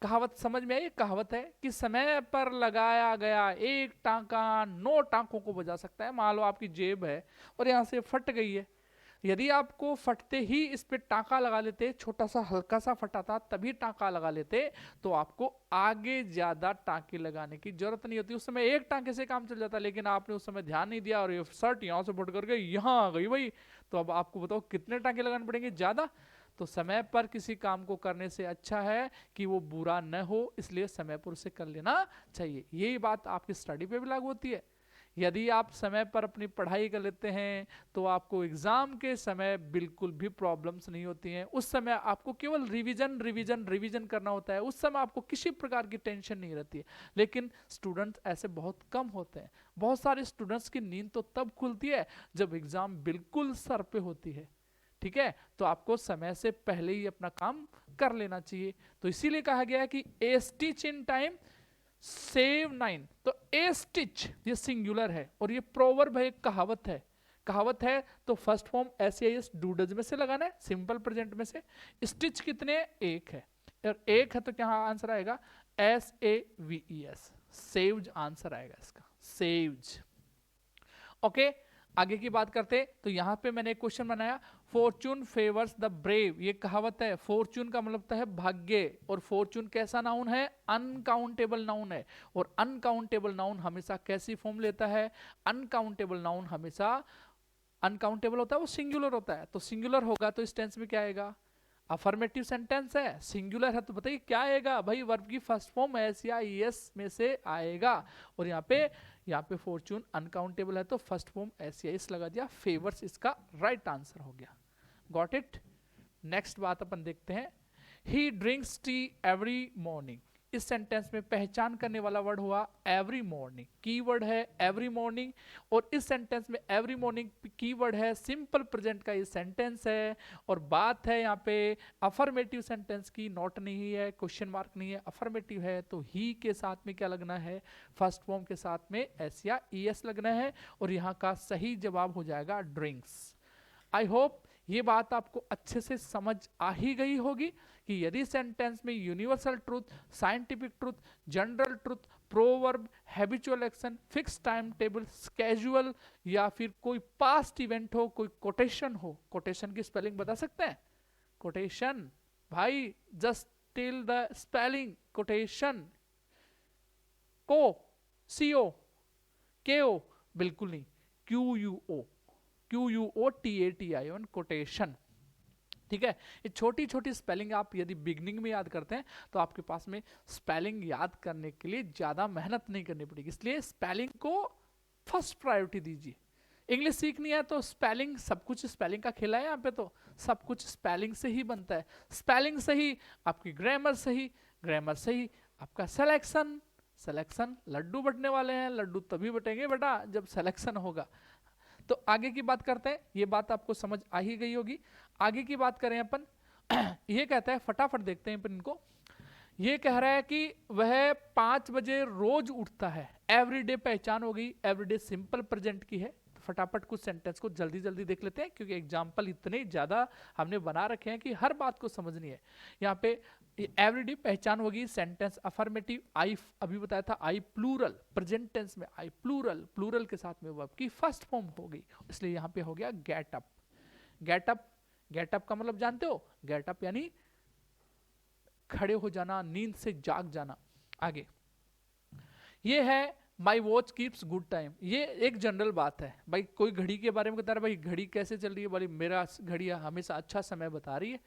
कहावत समझ में आई, कहावत है कि समय पर लगाया गया एक टांका 9 टांकों को बजा सकता है। मान लो आपकी जेब है और यहां से फट गई है, यदि आपको फटते ही इस पे टांका लगा लेते, छोटा सा हल्का सा फटा था तभी टांका लगा लेते, तो आपको आगे ज्यादा टांके लगाने की जरूरत नहीं होती, उस समय एक टांके से काम चल जाता। लेकिन आपने उस समय ध्यान नहीं दिया और ये शर्ट यहां से फट करके यहां आ गई भाई, तो अब आपको बताओ कितने टांके लगाने पड़ेंगे, ज्यादा। तो समय पर किसी काम को करने से अच्छा है कि वो बुरा न हो, इसलिए समय पर उसे कर लेना चाहिए। यही बात आपकी स्टडी पे भी लागू होती है। यदि आप समय पर अपनी पढ़ाई कर लेते हैं तो आपको एग्जाम के समय बिल्कुल भी प्रॉब्लम्स नहीं होती हैं। उस समय आपको केवल रिवीजन रिवीजन रिवीजन करना होता है, उस समय आपको किसी प्रकार की टेंशन नहीं रहती है। लेकिन स्टूडेंट्स ऐसे बहुत कम होते हैं। बहुत सारे स्टूडेंट्स की नींद तो तब खुलती है जब एग्जाम बिल्कुल सर पे होती है, ठीक है, तो आपको समय से पहले ही अपना काम कर लेना चाहिए। तो इसीलिए कहा गया है कि ए स्टिच इन टाइम सेव 9। तो ए स्टिच ये सिंगुलर है और ये प्रोवर्ब है, एक कहावत है। कहावत है तो फर्स्ट फॉर्म SAIS डूडज में से लगाना है, सिंपल प्रेजेंट में से। स्टिच कितने, एक है, और एक है तो क्या आंसर आएगा SAVES, सेव्ड आंसर आएगा इसका, सेव्ड। ओके, आगे की बात करते हैं। तो यहां पे मैंने एक क्वेश्चन बनाया, फॉर्चून फेवर्स द ब्रेव, ये कहावत है। फॉर्चून का मतलब होता है भाग्य, और फॉर्चून कैसा नाउन है, अनकाउंटेबल नाउन है। और अनकाउंटेबल नाउन हमेशा कैसी फॉर्म लेता है, अनकाउंटेबल नाउन हमेशा अनकाउंटेबल होता है, वो सिंगुलर होता है। तो सिंगुलर होगा तो इस टेंस में क्या आएगा, अफर्मेटिव सेंटेंस है, सिंगुलर है, तो बताइए क्या आएगा भाई, वर्ब की फर्स्ट फॉर्म एस या ईएस में से आएगा। और यहाँ पे फॉर्चून अनकाउंटेबल है तो फर्स्ट फॉर्म एस या एस लगा दिया, फेवर्स इसका राइट आंसर हो गया। Got it. नेक्स्ट बात अपन देखते हैं, ही ड्रिंक्स टी एवरी मॉर्निंग। इस सेंटेंस में पहचान करने वाला वर्ड हुआ एवरी मॉर्निंग, की वर्ड है एवरी मॉर्निंग। और इस सेंटेंस में एवरी मॉर्निंग की वर्ड है, सिंपल प्रेजेंट का ये सेंटेंस है। और बात है यहाँ पे अफर्मेटिव सेंटेंस की, नॉट नहीं है, क्वेश्चन मार्क नहीं है, अफर्मेटिव है। तो ही के साथ में क्या लगना है, फर्स्ट फॉर्म के साथ में एस या ईएस लगना है। और यहाँ का सही जवाब हो जाएगा ड्रिंक्स। आई होप ये बात आपको अच्छे से समझ आ ही गई होगी कि यदि सेंटेंस में universal truth, scientific truth, general truth, proverb, habitual action, fix time table, schedule या फिर कोई पास्ट इवेंट हो, कोई कोटेशन हो। कोटेशन की स्पेलिंग बता सकते हैं, कोटेशन भाई, just tell the spelling. Quotation, को, CO, KO, बिल्कुल नहीं, QUOTATION, कोटेशन। ठीक है, ये छोटी छोटी स्पेलिंग आप यदि बिगनिंग में याद करते हैं तो आपके पास में स्पेलिंग याद करने के लिए ज्यादा मेहनत नहीं करनी पड़ेगी। इसलिए स्पेलिंग को फर्स्ट प्रायोरिटी दीजिए। इंग्लिश सीखनी है तो स्पेलिंग, सब कुछ स्पेलिंग का खेला है यहाँ पे, तो सब कुछ स्पेलिंग से ही बनता है। स्पेलिंग सही, आपकी ग्रामर सही, ग्रामर सही, आपका सिलेक्शन, सिलेक्शन, लड्डू बटने वाले हैं, लड्डू तभी बटेंगे बेटा जब सिलेक्शन होगा। तो आगे की बात करते हैं, ये बात आपको समझ आ ही गई होगी। आगे की बात करें अपन, ये कहता है, फटाफट देखते हैं अपन इनको। ये कह रहा है कि वह 5 बजे रोज उठता है। एवरीडे पहचान हो गई, एवरीडे सिंपल प्रेजेंट की है। तो फटाफट कुछ सेंटेंस को जल्दी जल्दी देख लेते हैं, क्योंकि एग्जाम्पल इतने ज्यादा हमने बना रखे हैं कि हर बात को समझनी है। यहाँ पे एवरीडे पहचान होगी, सेंटेंस अफर्मेटिव, आई अभी बताया था, आई प्लूरल, प्रेजेंट टेंस में आई प्लूरल, प्लूरल के साथ में वर्ब की फर्स्ट फॉर्म हो गई, इसलिए यहाँ पे हो गया get up. Get up, get up का मतलब जानते हो, गेट अप यानी खड़े हो जाना, नींद से जाग जाना। आगे ये है my watch keeps good time. ये एक जनरल बात है भाई, कोई घड़ी के बारे में बता रहा है, भाई घड़ी कैसे चल रही है, बोली मेरा घड़ी हमेशा अच्छा समय बता रही है।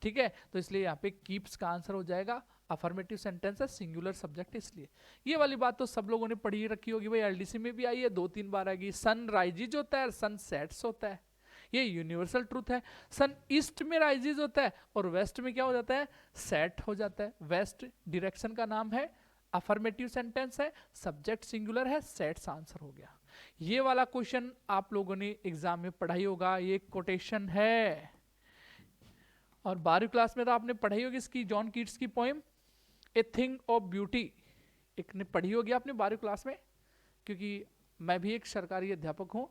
ठीक है, तो इसलिए यहाँ पे कीप्स का आंसर हो जाएगा। अफर्मेटिव सेंटेंस है, सिंगुलर सब्जेक्ट, इसलिए ये वाली बात तो सब लोगों ने पढ़ी रखी होगी भाई, LDC में भी आई है, 2-3 बार आएगी। सन राइजेज होता है, सन सेट्स होता है, ये यूनिवर्सल ट्रूथ है। सन ईस्ट में राइजेज होता है और वेस्ट में क्या हो जाता है, सेट हो जाता है। वेस्ट डायरेक्शन का नाम है, अफर्मेटिव सेंटेंस है, सब्जेक्ट सिंगुलर है, सेट्स आंसर हो गया। ये वाला क्वेश्चन आप लोगों ने एग्जाम में पढ़ाई होगा, ये कोटेशन है। और 12वीं क्लास में तो आपने पढ़ाई होगी इसकी, जॉन कीट्स की poem a thing of beauty, एक ने पढ़ी होगी आपने 12वीं क्लास में, क्योंकि मैं भी एक सरकारी अध्यापक हूँ,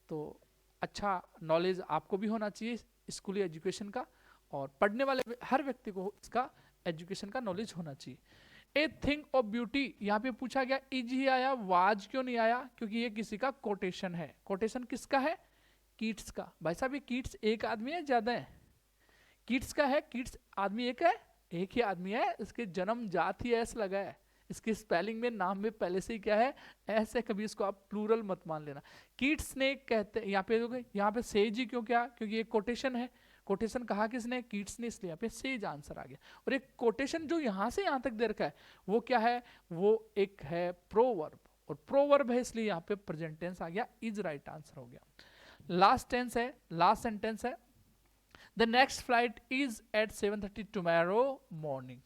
तो अच्छा नॉलेज आपको भी होना चाहिए स्कूली एजुकेशन का, और पढ़ने वाले हर व्यक्ति को इसका एजुकेशन का नॉलेज होना चाहिए। ए थिंग ऑफ ब्यूटी, यहाँ पे पूछा गया इज ही आया, वाज क्यों नहीं आया, क्योंकि ये किसी का कोटेशन है। कोटेशन किसका है, कीट्स का। भाई साहब ये कीट्स एक आदमी है, ज्यादा है, कीट्स का है, कीट्स आदमी एक है, एक ही आदमी है, इसके जन्म जात ही ऐसे लगा है, इसकी स्पेलिंग में नाम में पहले से ही क्या है, ऐसे, कभी इसको आप प्लूरल मत मान लेना। कीट्स ने कहते, यहाँ पे सेज ही क्यों, क्या, क्योंकि ये कोटेशन है। कोटेशन कहा किसने, कीट्स ने, इसलिए यहाँ पे सेज आंसर आ गया। और एक कोटेशन जो यहाँ से यहाँ तक दे रखा है वो क्या है, वो एक है प्रोवर्ब, और प्रोवर्ब है इसलिए यहाँ पे प्रेजेंट टेंस आ गया, इज राइट आंसर हो गया। लास्ट टेंस है, लास्ट सेंटेंस है, the next flight is at 7:30 tomorrow morning.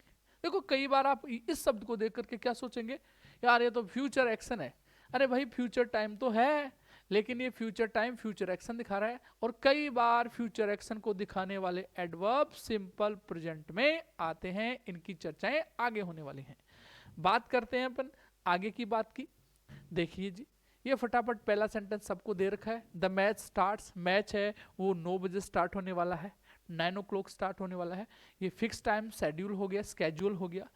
देखो कई बार आप इस शब्द को देख करके क्या सोचेंगे, यार ये तो फ्यूचर एक्शन है। अरे भाई फ्यूचर टाइम तो है, लेकिन ये फ्यूचर टाइम फ्यूचर एक्शन दिखा रहा है, और कई बार फ्यूचर एक्शन को दिखाने वाले एडवर्ब सिंपल प्रेजेंट में आते हैं। इनकी चर्चाएं आगे होने वाली हैं। बात करते हैं अपन आगे की बात की। देखिए जी, ये फटाफट पहला सेंटेंस सबको दे रखा है। द मैच स्टार्ट्स, मैच है वो 9 बजे स्टार्ट होने वाला है, 9 o'clock स्टार्ट होने वाला है। ये फिक्स टाइम शेड्यूल हो गया, स्केड्यूल हो गया।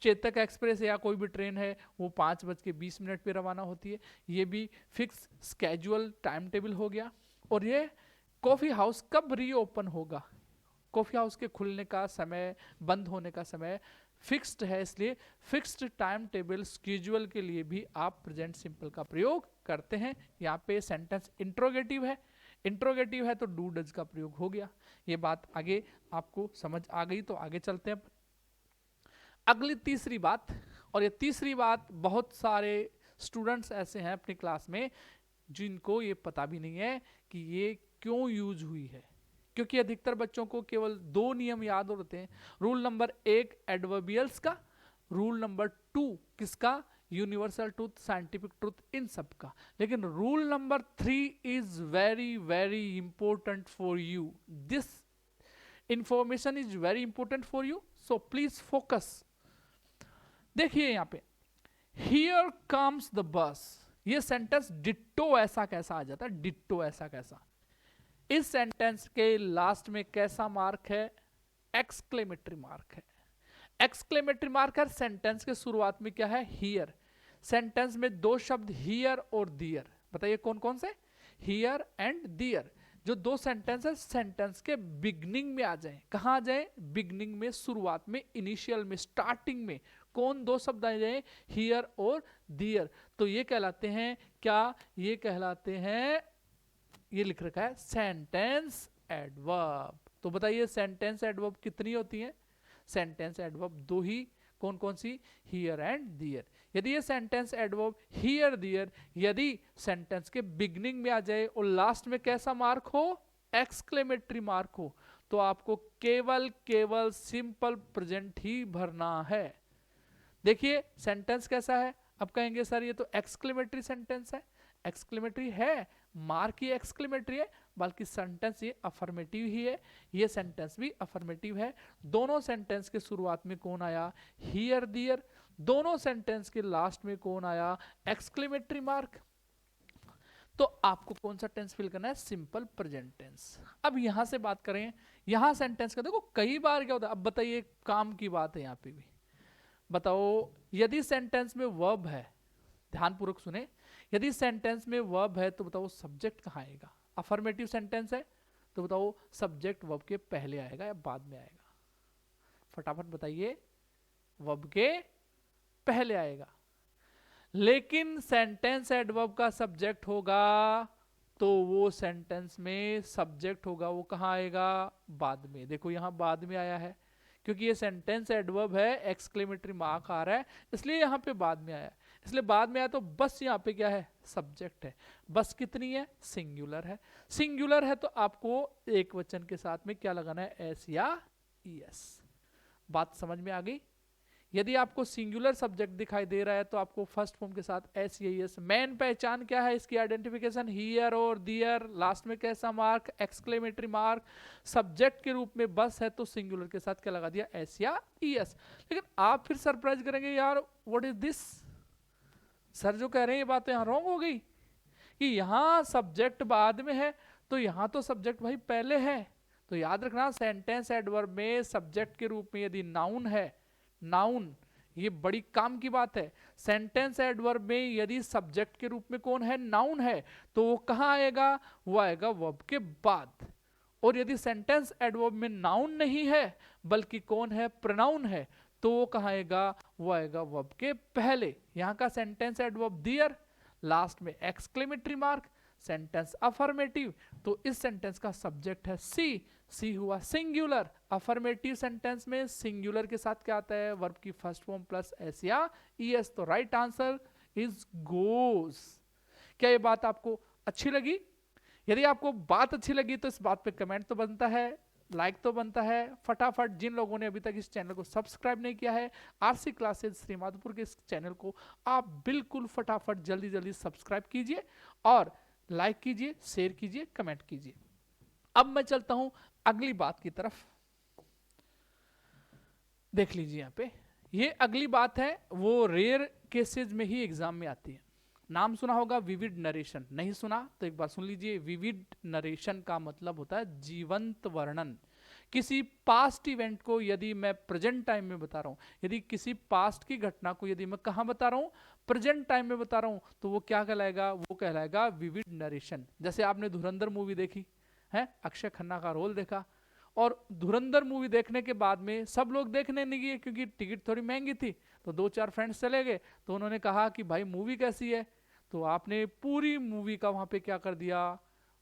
चेतक एक्सप्रेस या कोई भी ट्रेन है वो 5:20 पे रवाना होती है, ये भी फिक्स स्केड्यूल टाइम टेबल हो गया। और ये कॉफी हाउस कब रीओपन होगा, कॉफी हाउस के खुलने का समय, बंद होने का समय फिक्स्ड है, इसलिए फिक्स्ड टाइम टेबल स्केड्यूल के लिए भी आप प्रेजेंट सिंपल का प्रयोग करते हैं। यहाँ पे सेंटेंस इंट्रोगेटिव है, इंट्रोगेटिव है तो डू डज का प्रयोग हो गया। ये बात आगे आपको समझ आ गई, तो आगे चलते हैं अगली तीसरी बात। और ये तीसरी बात बहुत सारे स्टूडेंट्स ऐसे हैं अपनी क्लास में जिनको ये पता भी नहीं है कि ये क्यों यूज हुई है, क्योंकि अधिकतर बच्चों को केवल 2 नियम याद होते हैं। रूल नंबर 1 एडवर्बियल्स का, रूल नंबर 2 किसका, यूनिवर्सल ट्रूथ, साइंटिफिक ट्रूथ, इन सब का। लेकिन rule number 3 is very very important for you, this information is very important for you, so please focus. देखिए यहाँ पे हियर कम्स द बस, ये सेंटेंस डिट्टो ऐसा कैसा आ जाता है, डिट्टो ऐसा कैसा। इस सेंटेंस के लास्ट में कैसा मार्क है, एक्सक्लेमेटरी मार्क है। एक्सक्लेमेटरी मार्क है। सेंटेंस के शुरुआत में क्या है, हियर। सेंटेंस में 2 शब्द हियर और दियर, बताइए कौन कौन से, हियर एंड दियर। जो 2 सेंटेंस है सेंटेंस के बिगनिंग में आ जाए, कहाँ आ जाए, बिगनिंग में, शुरुआत में, इनिशियल में, स्टार्टिंग में कौन 2 शब्द आ जाए, हियर और दियर, तो ये कहलाते हैं क्या, ये कहलाते हैं, ये लिख रखा है सेंटेंस एडवर्ब। तो बताइए सेंटेंस एडवर्ब कितनी होती है, सेंटेंस एडवर्ब 2 ही, कौन कौन सी, हियर एंड दियर। यदि ये सेंटेंस एडवर्ब हियर दियर यदि सेंटेंस के बिगनिंग में आ जाए और लास्ट में कैसा मार्क हो, एक्सक्लेमेटरी मार्क हो, तो आपको केवल केवल सिंपल प्रेजेंट ही भरना है। देखिए सेंटेंस कैसा है, अब कहेंगे सर ये तो एक्सक्लेमेटरी सेंटेंस है, एक्सक्लेमेटरी है, मार्क ही एक्सक्लेमेटरी है, बल्कि सेंटेंस ये अफर्मेटिव ही है, ये सेंटेंस भी अफर्मेटिव है। दोनों सेंटेंस के शुरुआत में कौन आया, हियर दियर, दोनों सेंटेंस के लास्ट में कौन आया, एक्सक्लेमेटरी मार्क। तो आपको कौन सा टेंस फिल करना है, सिंपल प्रेजेंट टेंस। अब यहां से बात करें, यहां सेंटेंस का देखो कई बार क्या होता है, अब बताइए काम की बात है यहाँ पे भी, बताओ यदि सेंटेंस में वर्ब है, ध्यानपूर्वक सुने, यदि सेंटेंस में वर्ब है तो बताओ सब्जेक्ट कहाँ आएगा, अफर्मेटिव सेंटेंस है तो बताओ सब्जेक्ट वर्ब के पहले आएगा या बाद में आएगा, फटाफट बताइए, वर्ब के पहले आएगा। लेकिन सेंटेंस एडवर्ब का सब्जेक्ट होगा तो वो सेंटेंस में सब्जेक्ट होगा वो कहाँ आएगा, बाद में। देखो यहां बाद में आया है क्योंकि ये सेंटेंस एडवर्ब है, एक्सक्लेमेटरी मार्क आ रहा है, इसलिए यहाँ पे बाद में आया, इसलिए बाद में आया तो बस यहाँ पे क्या है, सब्जेक्ट है। बस कितनी है, सिंगुलर है, सिंगुलर है तो आपको एक वचन के साथ में क्या लगाना है, एस या ईएस। बात समझ में आ गई। यदि आपको सिंगुलर सब्जेक्ट दिखाई दे रहा है तो आपको फर्स्ट फॉर्म के साथ एस या ईएस। मेन पहचान क्या है इसकी, आइडेंटिफिकेशन, हियर और दियर, लास्ट में कैसा मार्क, एक्सक्लेमेटरी मार्क, सब्जेक्ट के रूप में बस है तो सिंगुलर के साथ क्या लगा दिया, एस या ईएस। लेकिन आप फिर सरप्राइज करेंगे, यार व्हाट इज दिस, सर जो कह रहे हैं ये बात यहाँ रॉन्ग हो गई कि यहाँ सब्जेक्ट बाद में है तो यहाँ तो सब्जेक्ट भाई पहले है। तो याद रखना सेंटेंस एडवर्ब में सब्जेक्ट के रूप में यदि नाउन है, नाउन, ये बड़ी काम की बात है, सेंटेंस एडवर्ब में यदि सब्जेक्ट के रूप में कौन है, नाउन है, तो वो कहाँ आएगा, वो आएगा वर्ब के बाद। और यदि सेंटेंस एडवर्ब में नाउन नहीं है बल्कि कौन है, प्रोनाउन है, तो वो कहाँ आएगा, वो आएगा वर्ब के पहले। यहाँ का सेंटेंस एडवर्ब दियर, लास्ट में एक्सक्लेमेटरी मार्क, सेंटेंस अफर्मेटिव, तो इस सेंटेंस का सब्जेक्ट है सी, सी हुआ सिंगुलर। अफर्मेटिव सेंटेंस में सिंगुलर के साथ क्या आता है, वर्ब की फर्स्ट फॉर्म प्लस एस या ईएस। तो राइट आंसर इज गोज। क्या ये बात आपको अच्छी लगी? यदि आपको बात अच्छी लगी तो इस बात पे कमेंट तो बनता है, लाइक तो बनता है। फटाफट जिन लोगों ने अभी तक इस चैनल को सब्सक्राइब नहीं किया है, आरसी क्लासेस श्री माधोपुर के इस चैनल को आप बिल्कुल फटाफट जल्दी जल्दी सब्सक्राइब कीजिए और लाइक कीजिए, शेयर कीजिए, कमेंट कीजिए। अब मैं चलता हूं अगली बात की तरफ। देख लीजिए यहाँ पे, ये अगली बात है वो रेयर केसेस में ही एग्जाम में आती है। नाम सुना होगा विविड नरेशन, नहीं सुना तो एक बार सुन लीजिए। विविड नरेशन का मतलब होता है जीवंत वर्णन। किसी पास्ट इवेंट को यदि मैं प्रेजेंट टाइम में बता रहा हूं, यदि किसी पास्ट की घटना को यदि मैं कहां बता रहा हूं, प्रेजेंट टाइम में बता रहा हूं, तो वो क्या कहलाएगा, वो कहलाएगा विविड नरेशन। जैसे आपने धुरंधर मूवी देखी है, अक्षय खन्ना का रोल देखा, और धुरंधर मूवी देखने के बाद में सब लोग देखने नहीं गए क्योंकि टिकट थोड़ी महंगी थी, तो 2-4 फ्रेंड्स चले गए, तो उन्होंने कहा कि भाई मूवी कैसी है, तो आपने पूरी मूवी का वहां पे क्या कर दिया,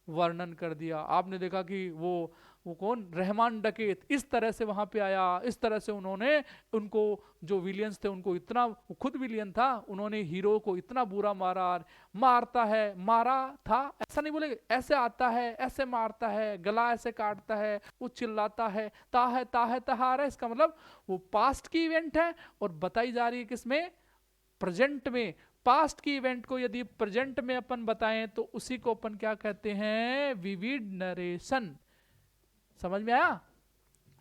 वर्णन कर दिया। आपने देखा कि वो कौन, रहमान डकैत इस तरह से वहां पे आया, इस तरह से उन्होंने उनको जो विलियंस थे उनको इतना, वो खुद विलियन था, उन्होंने हीरो को इतना बुरा मारा, मारता है, मारा था ऐसा नहीं बोलेंगे, ऐसे आता है, ऐसे मारता है, गला ऐसे काटता है, वो चिल्लाता है, तहार है। इसका मतलब वो पास्ट की इवेंट है और बताई जा रही है किसमें, प्रेजेंट में। पास्ट की इवेंट को यदि प्रेजेंट में अपन बताएं तो उसी को अपन क्या कहते हैं, विविड नरेशन। समझ में आया?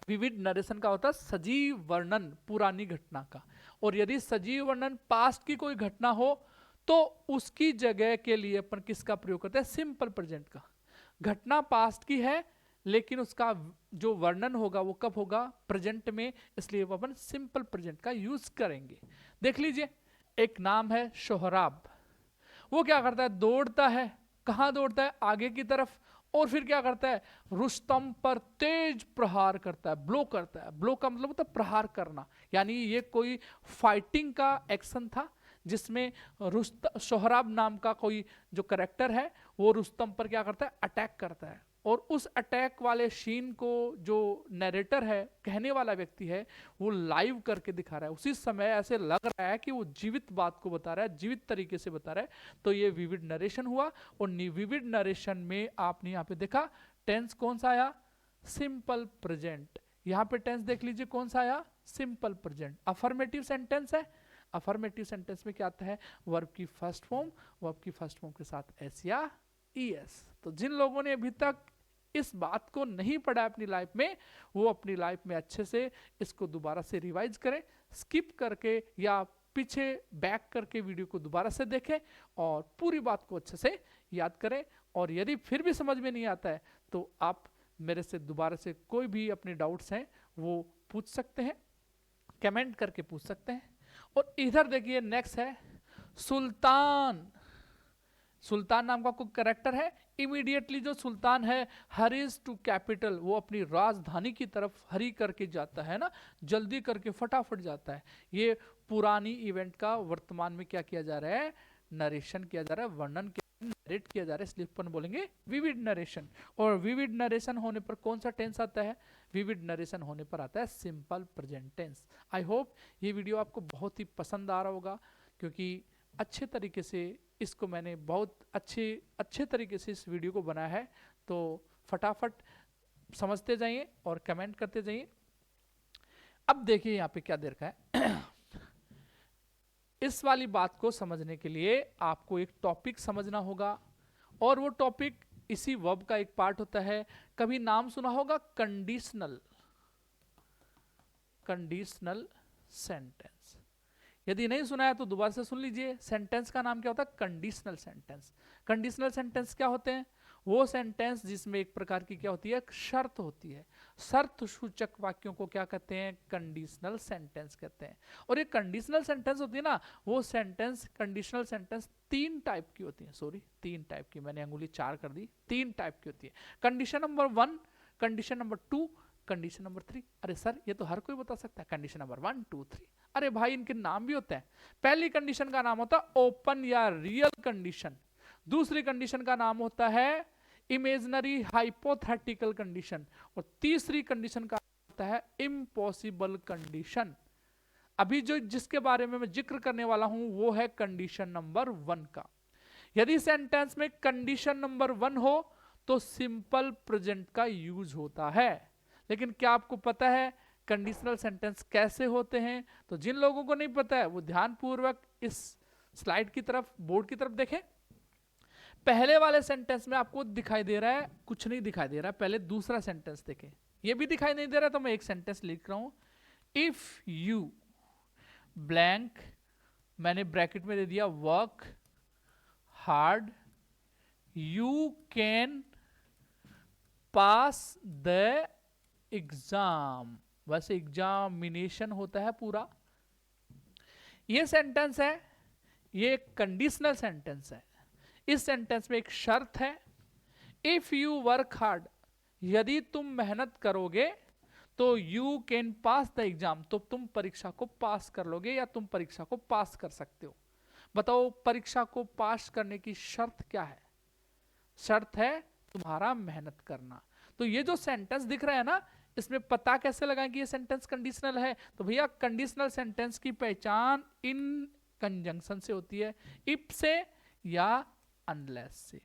विविड नरेशन का होता है सजीव वर्णन पुरानी घटना का। और यदि सजीव वर्णन पास्ट की कोई घटना हो तो उसकी जगह के लिए अपन किसका प्रयोग करते हैं, सिंपल प्रेजेंट का। घटना पास्ट की है लेकिन उसका जो वर्णन होगा वो कब होगा, प्रेजेंट में, इसलिए वो अपन सिंपल प्रेजेंट का यूज करेंगे। देख लीजिए, एक नाम है सोहराब। वो क्या करता है, दौड़ता है, कहां दौड़ता है, आगे की तरफ, और फिर क्या करता है, रुस्तम पर तेज प्रहार करता है, ब्लो करता है। ब्लो का मतलब होता है प्रहार करना, यानी ये कोई फाइटिंग का एक्शन था जिसमें सोहराब नाम का कोई जो करेक्टर है वो रुस्तम पर क्या करता है, अटैक करता है। और उस अटैक वाले सीन को जो नरेटर है, कहने वाला व्यक्ति है, वो लाइव करके दिखा रहा है। उसी समय ऐसे लग रहा है कि वो जीवित बात को बता रहा है, जीवित तरीके से बता रहा है। तो ये विविड नरेशन हुआ। और विविड नरेशन में आपने यहाँ पे देखा टेंस कौन सा आया, सिंपल प्रेजेंट। यहाँ पे टेंस देख लीजिए कौन सा आया, सिंपल प्रेजेंट। अफर्मेटिव सेंटेंस है, अफर्मेटिव सेंटेंस में क्या आता है, वर्ब की फर्स्ट फॉर्म, वर्ब की फर्स्ट फॉर्म के साथ एस या ईएस। तो जिन लोगों ने अभी तक इस बात को नहीं पढ़ा अपनी लाइफ में, वो अपनी लाइफ में अच्छे से इसको दोबारा से रिवाइज करें, स्किप करके या पीछे बैक करके वीडियो को दोबारा से देखें और पूरी बात को अच्छे से याद करें। और यदि फिर भी समझ में नहीं आता है तो आप मेरे से दोबारा से कोई भी अपने डाउट्स हैं वो पूछ सकते हैं, कमेंट करके पूछ सकते हैं। और इधर देखिए नेक्स्ट है सुल्तान। सुल्तान नाम का कोई करेक्टर है, इमीडिएटली जो सुल्तान है हरीज टू कैपिटल, वो अपनी राजधानी की तरफ हरी करके जाता है ना, जल्दी करके फटाफट जाता है। ये पुरानी इवेंट का वर्तमान में क्या किया जा रहा है, नरेशन किया जा रहा है, वर्णन नरेट किया जा रहा है, इसलिए अपन बोलेंगे विविड नरेशन। और विविड नरेशन होने पर कौन सा टेंस आता है, विविड नरेशन होने पर आता है simple present tense. I hope ये वीडियो आपको बहुत ही पसंद आ रहा होगा, क्योंकि अच्छे तरीके से इसको मैंने बहुत अच्छे तरीके से इस वीडियो को बनाया है। तो फटाफट समझते जाइए और कमेंट करते जाइए। अब देखिए यहाँ पे क्या देखा है इस वाली बात को समझने के लिए आपको एक टॉपिक समझना होगा, और वो टॉपिक इसी वर्ब का एक पार्ट होता है। कभी नाम सुना होगा कंडीशनल, कंडीशनल सेंटेंस। यदि नहीं सुना है तो दोबारा से सुन लीजिए। सेंटेंस का नाम क्या होता है, कंडीशनल सेंटेंस। कंडीशनल सेंटेंस क्या होते हैं, वो सेंटेंस जिसमें एक प्रकार की क्या होती है, शर्त होती है। शर्त सूचक वाक्यों को क्या कहते हैं, कंडीशनल सेंटेंस कहते हैं। और ये कंडीशनल सेंटेंस होती है ना, वो सेंटेंस, कंडीशनल सेंटेंस 3 टाइप की होती है। सॉरी 3 टाइप की, मैंने अंगुली 4 कर दी। 3 टाइप की होती है, condition number 1, condition number 2, condition number 3। अरे सर ये तो हर कोई बता सकता है, कंडीशन नंबर 1, 2, 3। अरे भाई इनके नाम भी होते हैं। पहली कंडीशन का नाम होता है ओपन या रियल कंडीशन। दूसरी कंडीशन का नाम होता है इमेजिनरी हाइपोथेटिकल कंडीशन। और तीसरी कंडीशन का होता है इम्पॉसिबल कंडीशन। अभी जो जिसके बारे में मैं जिक्र करने वाला हूं वो है कंडीशन नंबर 1 का। यदि सेंटेंस में कंडीशन नंबर 1 हो तो सिंपल प्रेजेंट का यूज होता है। लेकिन क्या आपको पता है कंडीशनल सेंटेंस कैसे होते हैं? तो जिन लोगों को नहीं पता है वो ध्यान पूर्वक इस स्लाइड की तरफ, बोर्ड की तरफ देखें। पहले वाले सेंटेंस में आपको दिखाई दे रहा है, कुछ नहीं दिखाई दे रहा है, पहले दूसरा सेंटेंस देखें, ये भी दिखाई नहीं दे रहा, तो मैं एक सेंटेंस लिख रहा हूं, इफ यू ब्लैंक, मैंने ब्रैकेट में दे दिया work hard, you can pass the exam, वैसे एग्जामिनेशन होता है पूरा। ये सेंटेंस है, ये एक कंडीशनल सेंटेंस है। इस सेंटेंस में एक शर्त है, इफ यू वर्क हार्ड, यदि तुम मेहनत करोगे तो you can pass the exam, तो तुम परीक्षा को पास कर लोगे या तुम परीक्षा को पास कर सकते हो। बताओ परीक्षा को पास करने की शर्त क्या है? शर्त है तुम्हारा मेहनत करना। तो ये जो सेंटेंस दिख रहा है ना, इसमें पता कैसे लगाएं कि ये सेंटेंस कंडीशनल है? तो भैया कंडीशनल सेंटेंस की पहचान इन कंजंक्शन से होती है, इफ से या अनलेस से।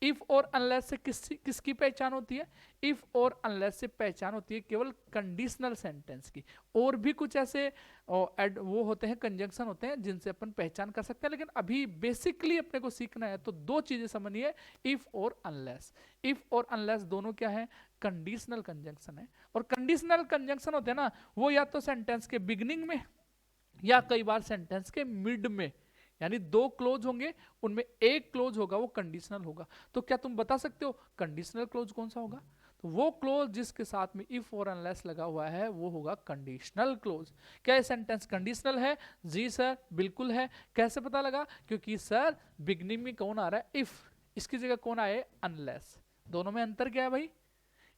इफ और अनलेस से किसकी पहचान होती है? इफ और अनलेस से पहचान होती है केवल कंडीशनल सेंटेंस की। और भी कुछ ऐसे वो होते हैं, कंजंक्शन होते हैं जिनसे अपन पहचान कर सकते हैं, लेकिन अभी बेसिकली अपने को सीखना है तो दो चीजें समझनी है, इफ और अनलेस। इफ और अनलेस दोनों क्या है? कंडीशनल कंजंक्शन है। और कंडीशनल कंजंक्शन होते हैं ना, वो या तो सेंटेंस के बिगिनिंग में या कई बार सेंटेंस के मिड में, यानी दो क्लोज होंगे, उनमें एक क्लोज होगा वो कंडीशनल होगा। तो क्या तुम बता सकते हो कंडीशनल क्लोज कौन सा होगा? तो वो क्लोज जिसके साथ में इफ और अनलेस लगा हुआ है वो होगा कंडीशनल क्लोज। क्या ये सेंटेंस कंडीशनल है? जी सर बिल्कुल है। कैसे पता लगा? क्योंकि सर बिगनिंग में कौन आ रहा है? इफ, इसकी जगह कौन आए? अनलेस। दोनों में अंतर क्या है भाई?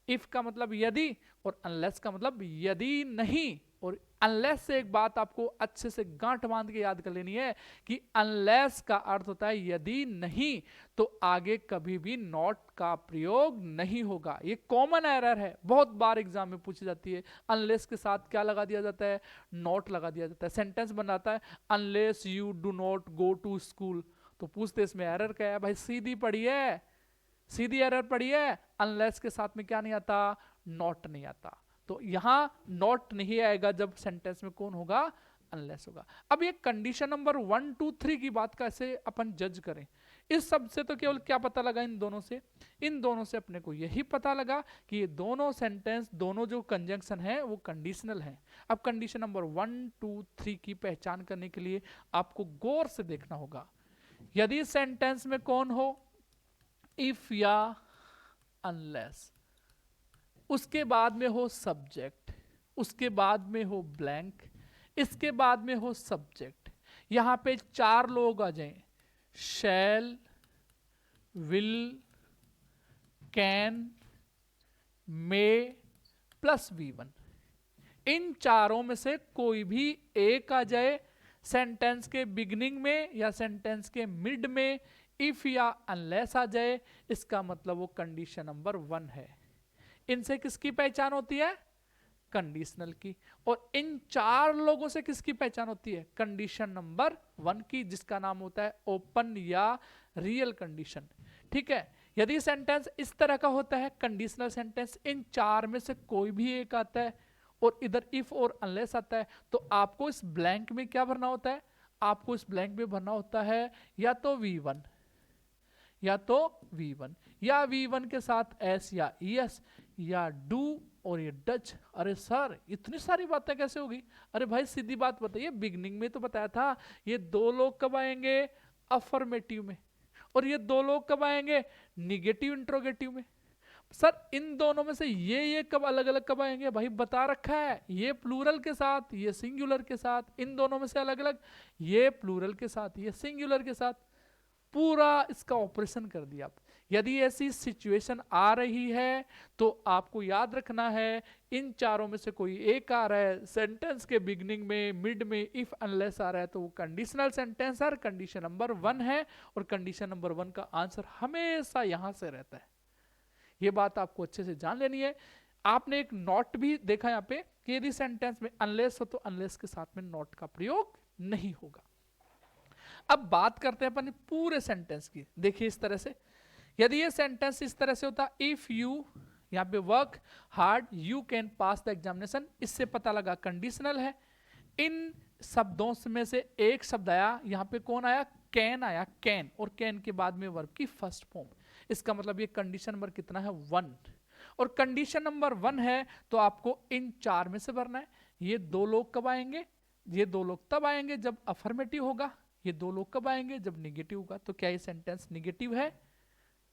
इफ का मतलब यदि और अनलेस का मतलब यदि नहीं। और अनलेस से एक बात आपको अच्छे से गांठ बांध के याद कर लेनी है कि अनलेस का अर्थ होता है यदि नहीं, तो आगे कभी भी नॉट का प्रयोग नहीं होगा। ये कॉमन एरर है, बहुत बार एग्जाम में पूछी जाती है। अनलेस के साथ क्या लगा दिया जाता है? नॉट लगा दिया जाता है। सेंटेंस बनाता है unless you do not go to school, तो पूछते इसमें एरर क्या है? भाई सीधी पड़ी है, सीधी एरर पड़ी है। अनलेस के साथ में क्या नहीं आता? नॉट नहीं आता। तो यहां नॉट नहीं आएगा जब सेंटेंस में कौन होगा? अनलेस होगा। अब ये कंडीशन नंबर 1, 2, 3 की बात कैसे अपन जज करें? इस सब से तो केवल क्या पता लगा? इन दोनों से, इन दोनों से अपने को यही पता लगा कि ये दोनों सेंटेंस, दोनों जो कंजंक्शन है वो कंडीशनल है। अब कंडीशन नंबर 1, 2, 3 की पहचान करने के लिए आपको गौर से देखना होगा। यदि सेंटेंस में कौन हो? इफ या अनलेस, उसके बाद में हो सब्जेक्ट, उसके बाद में हो ब्लैंक, इसके बाद में हो सब्जेक्ट, यहां पे 4 लोग आ जाएं, shall, will, can, may plus V1। इन चारों में से कोई भी एक आ जाए सेंटेंस के बिगिनिंग में या सेंटेंस के मिड में, इफ या अनलेस आ जाए, इसका मतलब वो कंडीशन नंबर 1 है। इनसे किसकी पहचान होती है? कंडीशनल की। और इन 4 लोगों से किसकी पहचान होती है? कंडीशन नंबर 1 की, जिसका नाम होता है ओपन या रियल कंडीशन। ठीक है, यदि सेंटेंस इस तरह का होता है कंडीशनल सेंटेंस, इन 4 में से कोई भी एक आता है और इधर इफ और अनलेस आता है, तो आपको इस ब्लैंक में क्या भरना होता है? आपको इस ब्लैंक में भरना होता है या तो V1 या तो V1 या V1 के साथ S या ES या डू और ये डच। अरे सर इतनी सारी बातें कैसे होगी? अरे भाई सीधी बात बताइए, बिगनिंग में तो बताया था ये 2 लोग कब आएंगे? अफर्मेटिव में। और ये 2 लोग कब आएंगे? निगेटिव इंट्रोगेटिव में। सर इन दोनों में से ये कब अलग अलग कब आएंगे? भाई बता रखा है, ये प्लूरल के साथ, ये सिंगुलर के साथ। इन दोनों में से अलग अलग, ये प्लूरल के साथ, ये सिंगुलर के साथ। पूरा इसका ऑपरेशन कर दिया आप। यदि ऐसी सिचुएशन आ रही है तो आपको याद रखना है इन 4 में से कोई एक आ रहा है सेंटेंस के बिगिनिंग में, मिड में, इफ अनलेस आ रहा है तो वो कंडीशनल सेंटेंस है, कंडीशन नंबर 1 है। और कंडीशन नंबर 1 का आंसर हमेशा यहां से रहता है। ये बात आपको अच्छे से जान लेनी है। आपने एक नॉट भी देखा यहाँ पे कि यदि सेंटेंस में अनलेस हो तो अनलेस के साथ में नॉट का प्रयोग नहीं होगा। अब बात करते हैं अपन पूरे सेंटेंस की। देखिए इस तरह से, यदि ये सेंटेंस इस तरह से होता, इफ यू, यहाँ पे work hard you can pass the examination, इससे पता लगा कंडीशनल है। इन शब्दों में से एक शब्द आया, यहाँ पे कौन आया? कैन आया, कैन, और कैन के बाद में वर्ब की फर्स्ट फॉर्म, इसका मतलब ये कंडीशन नंबर कितना है 1, और कंडीशन नंबर 1 है तो आपको इन 4 में से भरना है। ये 2 लोग कब आएंगे, ये 2 लोग तब आएंगे जब अफर्मेटिव होगा, ये 2 लोग कब आएंगे जब निगेटिव होगा। तो क्या ये सेंटेंस निगेटिव है?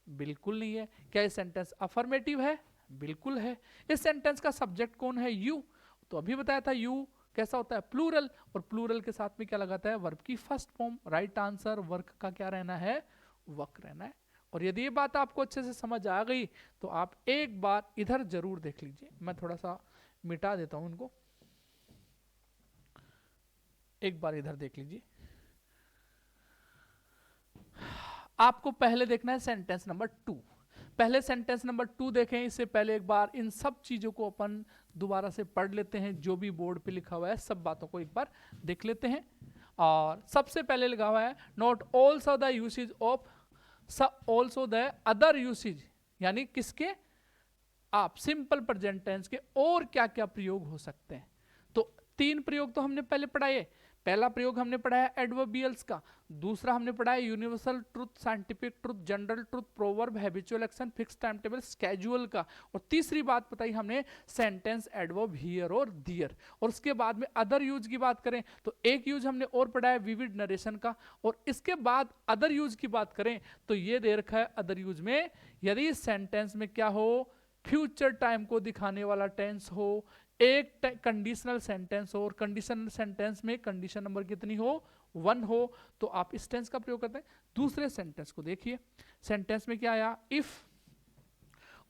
बिल्कुल नहीं है। क्या ये सेंटेंस अफर्मेटिव है? बिल्कुल है। इस सेंटेंस का सब्जेक्ट कौन है? यू। तो अभी बताया था यू कैसा होता है? प्लूरल, और प्लूरल के साथ में क्या लगाता है? वर्ब की first form. Right answer work का क्या रहना है? वक रहना है। और यदि ये बात आपको अच्छे से समझ आ गई तो आप एक बार इधर जरूर देख लीजिए। मैं थोड़ा सा मिटा देता हूं इनको, एक बार इधर देख लीजिए। आपको पहले देखना है सेंटेंस नंबर 2। पहले सेंटेंस नंबर 2 देखें, इससे पहले एक बार इन सब चीजों को अपन दोबारा से पढ़ लेते हैं। जो भी बोर्ड पे लिखा हुआ है सब बातों को एक बार देख लेते हैं। और सबसे पहले लिखा हुआ है not also the usage of, also the other usage, यानी किसके? आप सिंपल प्रेजेंट टेंस के और क्या क्या प्रयोग हो सकते हैं। तो 3 प्रयोग तो हमने पहले पढ़ाए। पहला प्रयोग हमने पढ़ाया एडवर्बियल्स का, दूसरा हमने पढ़ाया universal truth, scientific truth, general truth, proverb, habitual action, fix time table, schedule का, और तीसरी बात बताई हमने सेंटेंस, एडवर्ब, हियर और दियर। और उसके बाद में अदर यूज की बात करें तो एक यूज हमने और पढ़ाया विविड नरेशन का। और इसके बाद अदर यूज की बात करें तो ये दे रखा है अदर यूज में, यदि सेंटेंस में क्या हो? फ्यूचर टाइम को दिखाने वाला टेंस हो, एक कंडीशनल सेंटेंस हो, और कंडीशनल सेंटेंस में कंडीशन नंबर कितनी हो? 1 हो, तो आप इस टेंस का प्रयोग करते हैं। दूसरे सेंटेंस को देखिए, सेंटेंस में क्या आया? इफ,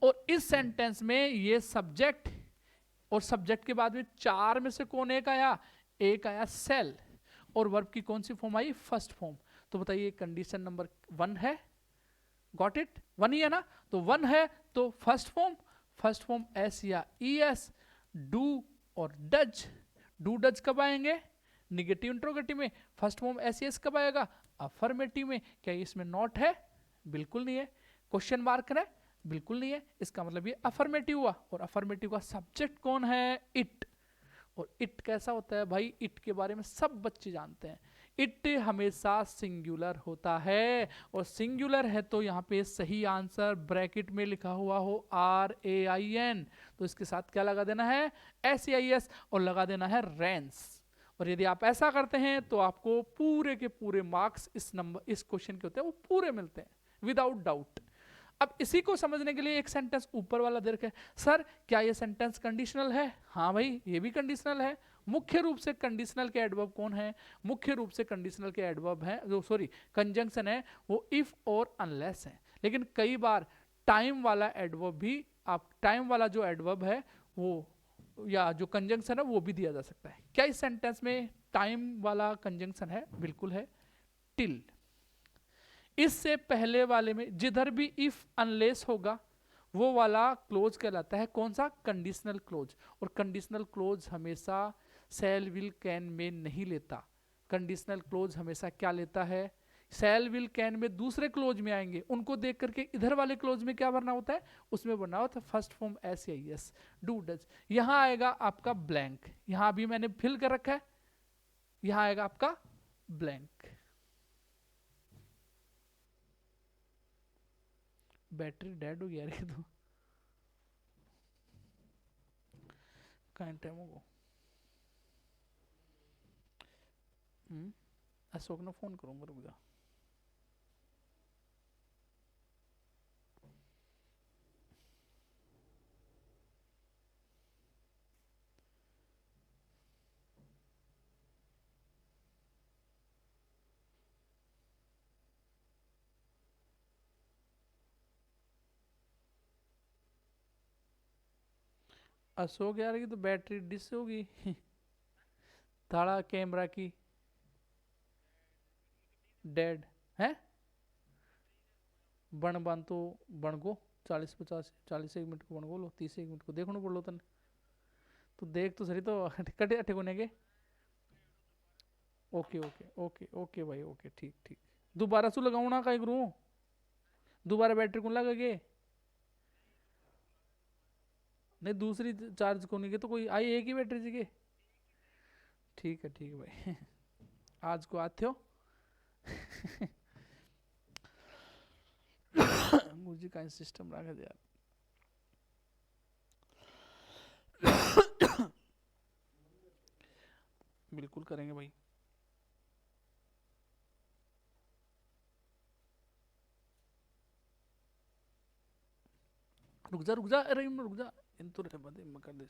और इस सेंटेंस में ये सब्जेक्ट, और सब्जेक्ट के बाद में 4 में से कौन एक आया? एक आया सेल, और वर्ब की कौन सी फॉर्म आई? First form. तो बताइए कंडीशन नंबर 1 है? Got it? 1 ही है ना? तो 1 है तो first form, first form S या ई एस, डू और डज। डू डज कब आएंगे? निगेटिव इंट्रोगेटिव में। फर्स्ट फॉर्म एस एस कब आएगा? अफर्मेटिव में। क्या इसमें नॉट है? बिल्कुल नहीं है। क्वेश्चन मार्क है? बिल्कुल नहीं है। इसका मतलब ये अफर्मेटिव हुआ, और अफर्मेटिव का सब्जेक्ट कौन है? इट। और इट कैसा होता है भाई? इट के बारे में सब बच्चे जानते हैं। इट हमेशा सिंगुलर होता है, और सिंगुलर है तो यहाँ पे सही आंसर ब्रैकेट में लिखा हुआ हो RAIN, तो इसके साथ क्या लगा देना है? SAIS, और लगा देना है रेंस। और यदि आप ऐसा करते हैं तो आपको पूरे के पूरे मार्क्स इस क्वेश्चन के होते हैं वो पूरे मिलते हैं विदाउट डाउट। अब इसी को समझने के लिए एक सेंटेंस ऊपर वाला दे रखा है। सर क्या ये सेंटेंस कंडीशनल है? हाँ भाई ये भी कंडीशनल है। मुख्य रूप से कंडीशनल के एडवर्ब कौन है? मुख्य रूप से कंडीशनल के एडवर्ब है, जो सॉरी कंजंक्शन है वो इफ और अनलेस है। लेकिन कई बार टाइम वाला एडवर्ब भी, आप टाइम वाला जो एडवर्ब है वो या जो कंजंक्शन है वो भी दिया जा सकता है। क्या इस सेंटेंस में टाइम वाला कंजंक्शन है? बिल्कुल है, टिल। इससे पहले वाले में जिधर भी इफ अनलेस होगा वो वाला क्लोज कहलाता है कौन सा? Conditional close. और कंडीशनल क्लोज हमेशा शैल विल कैन में नहीं लेता। कंडीशनल क्लोज हमेशा क्या लेता है? शैल विल कैन में दूसरे क्लोज में आएंगे, उनको देख करके इधर वाले क्लोज में क्या भरना होता है? उसमें भरना होता है first form SAIS, do does. यहां आएगा आपका ब्लैंक, यहां भी मैंने फिल कर रखा है, यहां आएगा आपका ब्लैंक। बैटरी डेड हो गया रे, तो कहीं टाइम होगा। अशोक ने फोन करूंगा, रुक जा। अशोक यार की तो बैटरी डिस होगी थाड़ा कैमरा की डेड है। बन बन तो बन गो 40-50 40 1 मिनट को बन गो लो 30 1 मिनट को देखो पड़ लो तन तो देख तो सही तो कटे अठे कोने के। ओके ओके ओके ओके भाई ओके ठीक ठीक। दोबारा सु लगाऊ ना कहीं करूँ? दोबारा बैटरी को लगा के नहीं दूसरी चार्ज को नहीं के तो कोई आई एक ही बैटरी जी के। ठीक है भाई आज को आते हो गुरुजी का सिस्टम रखा दे यार। बिल्कुल करेंगे भाई। रुक जा, अरे रुक जा, इन तो कर दे।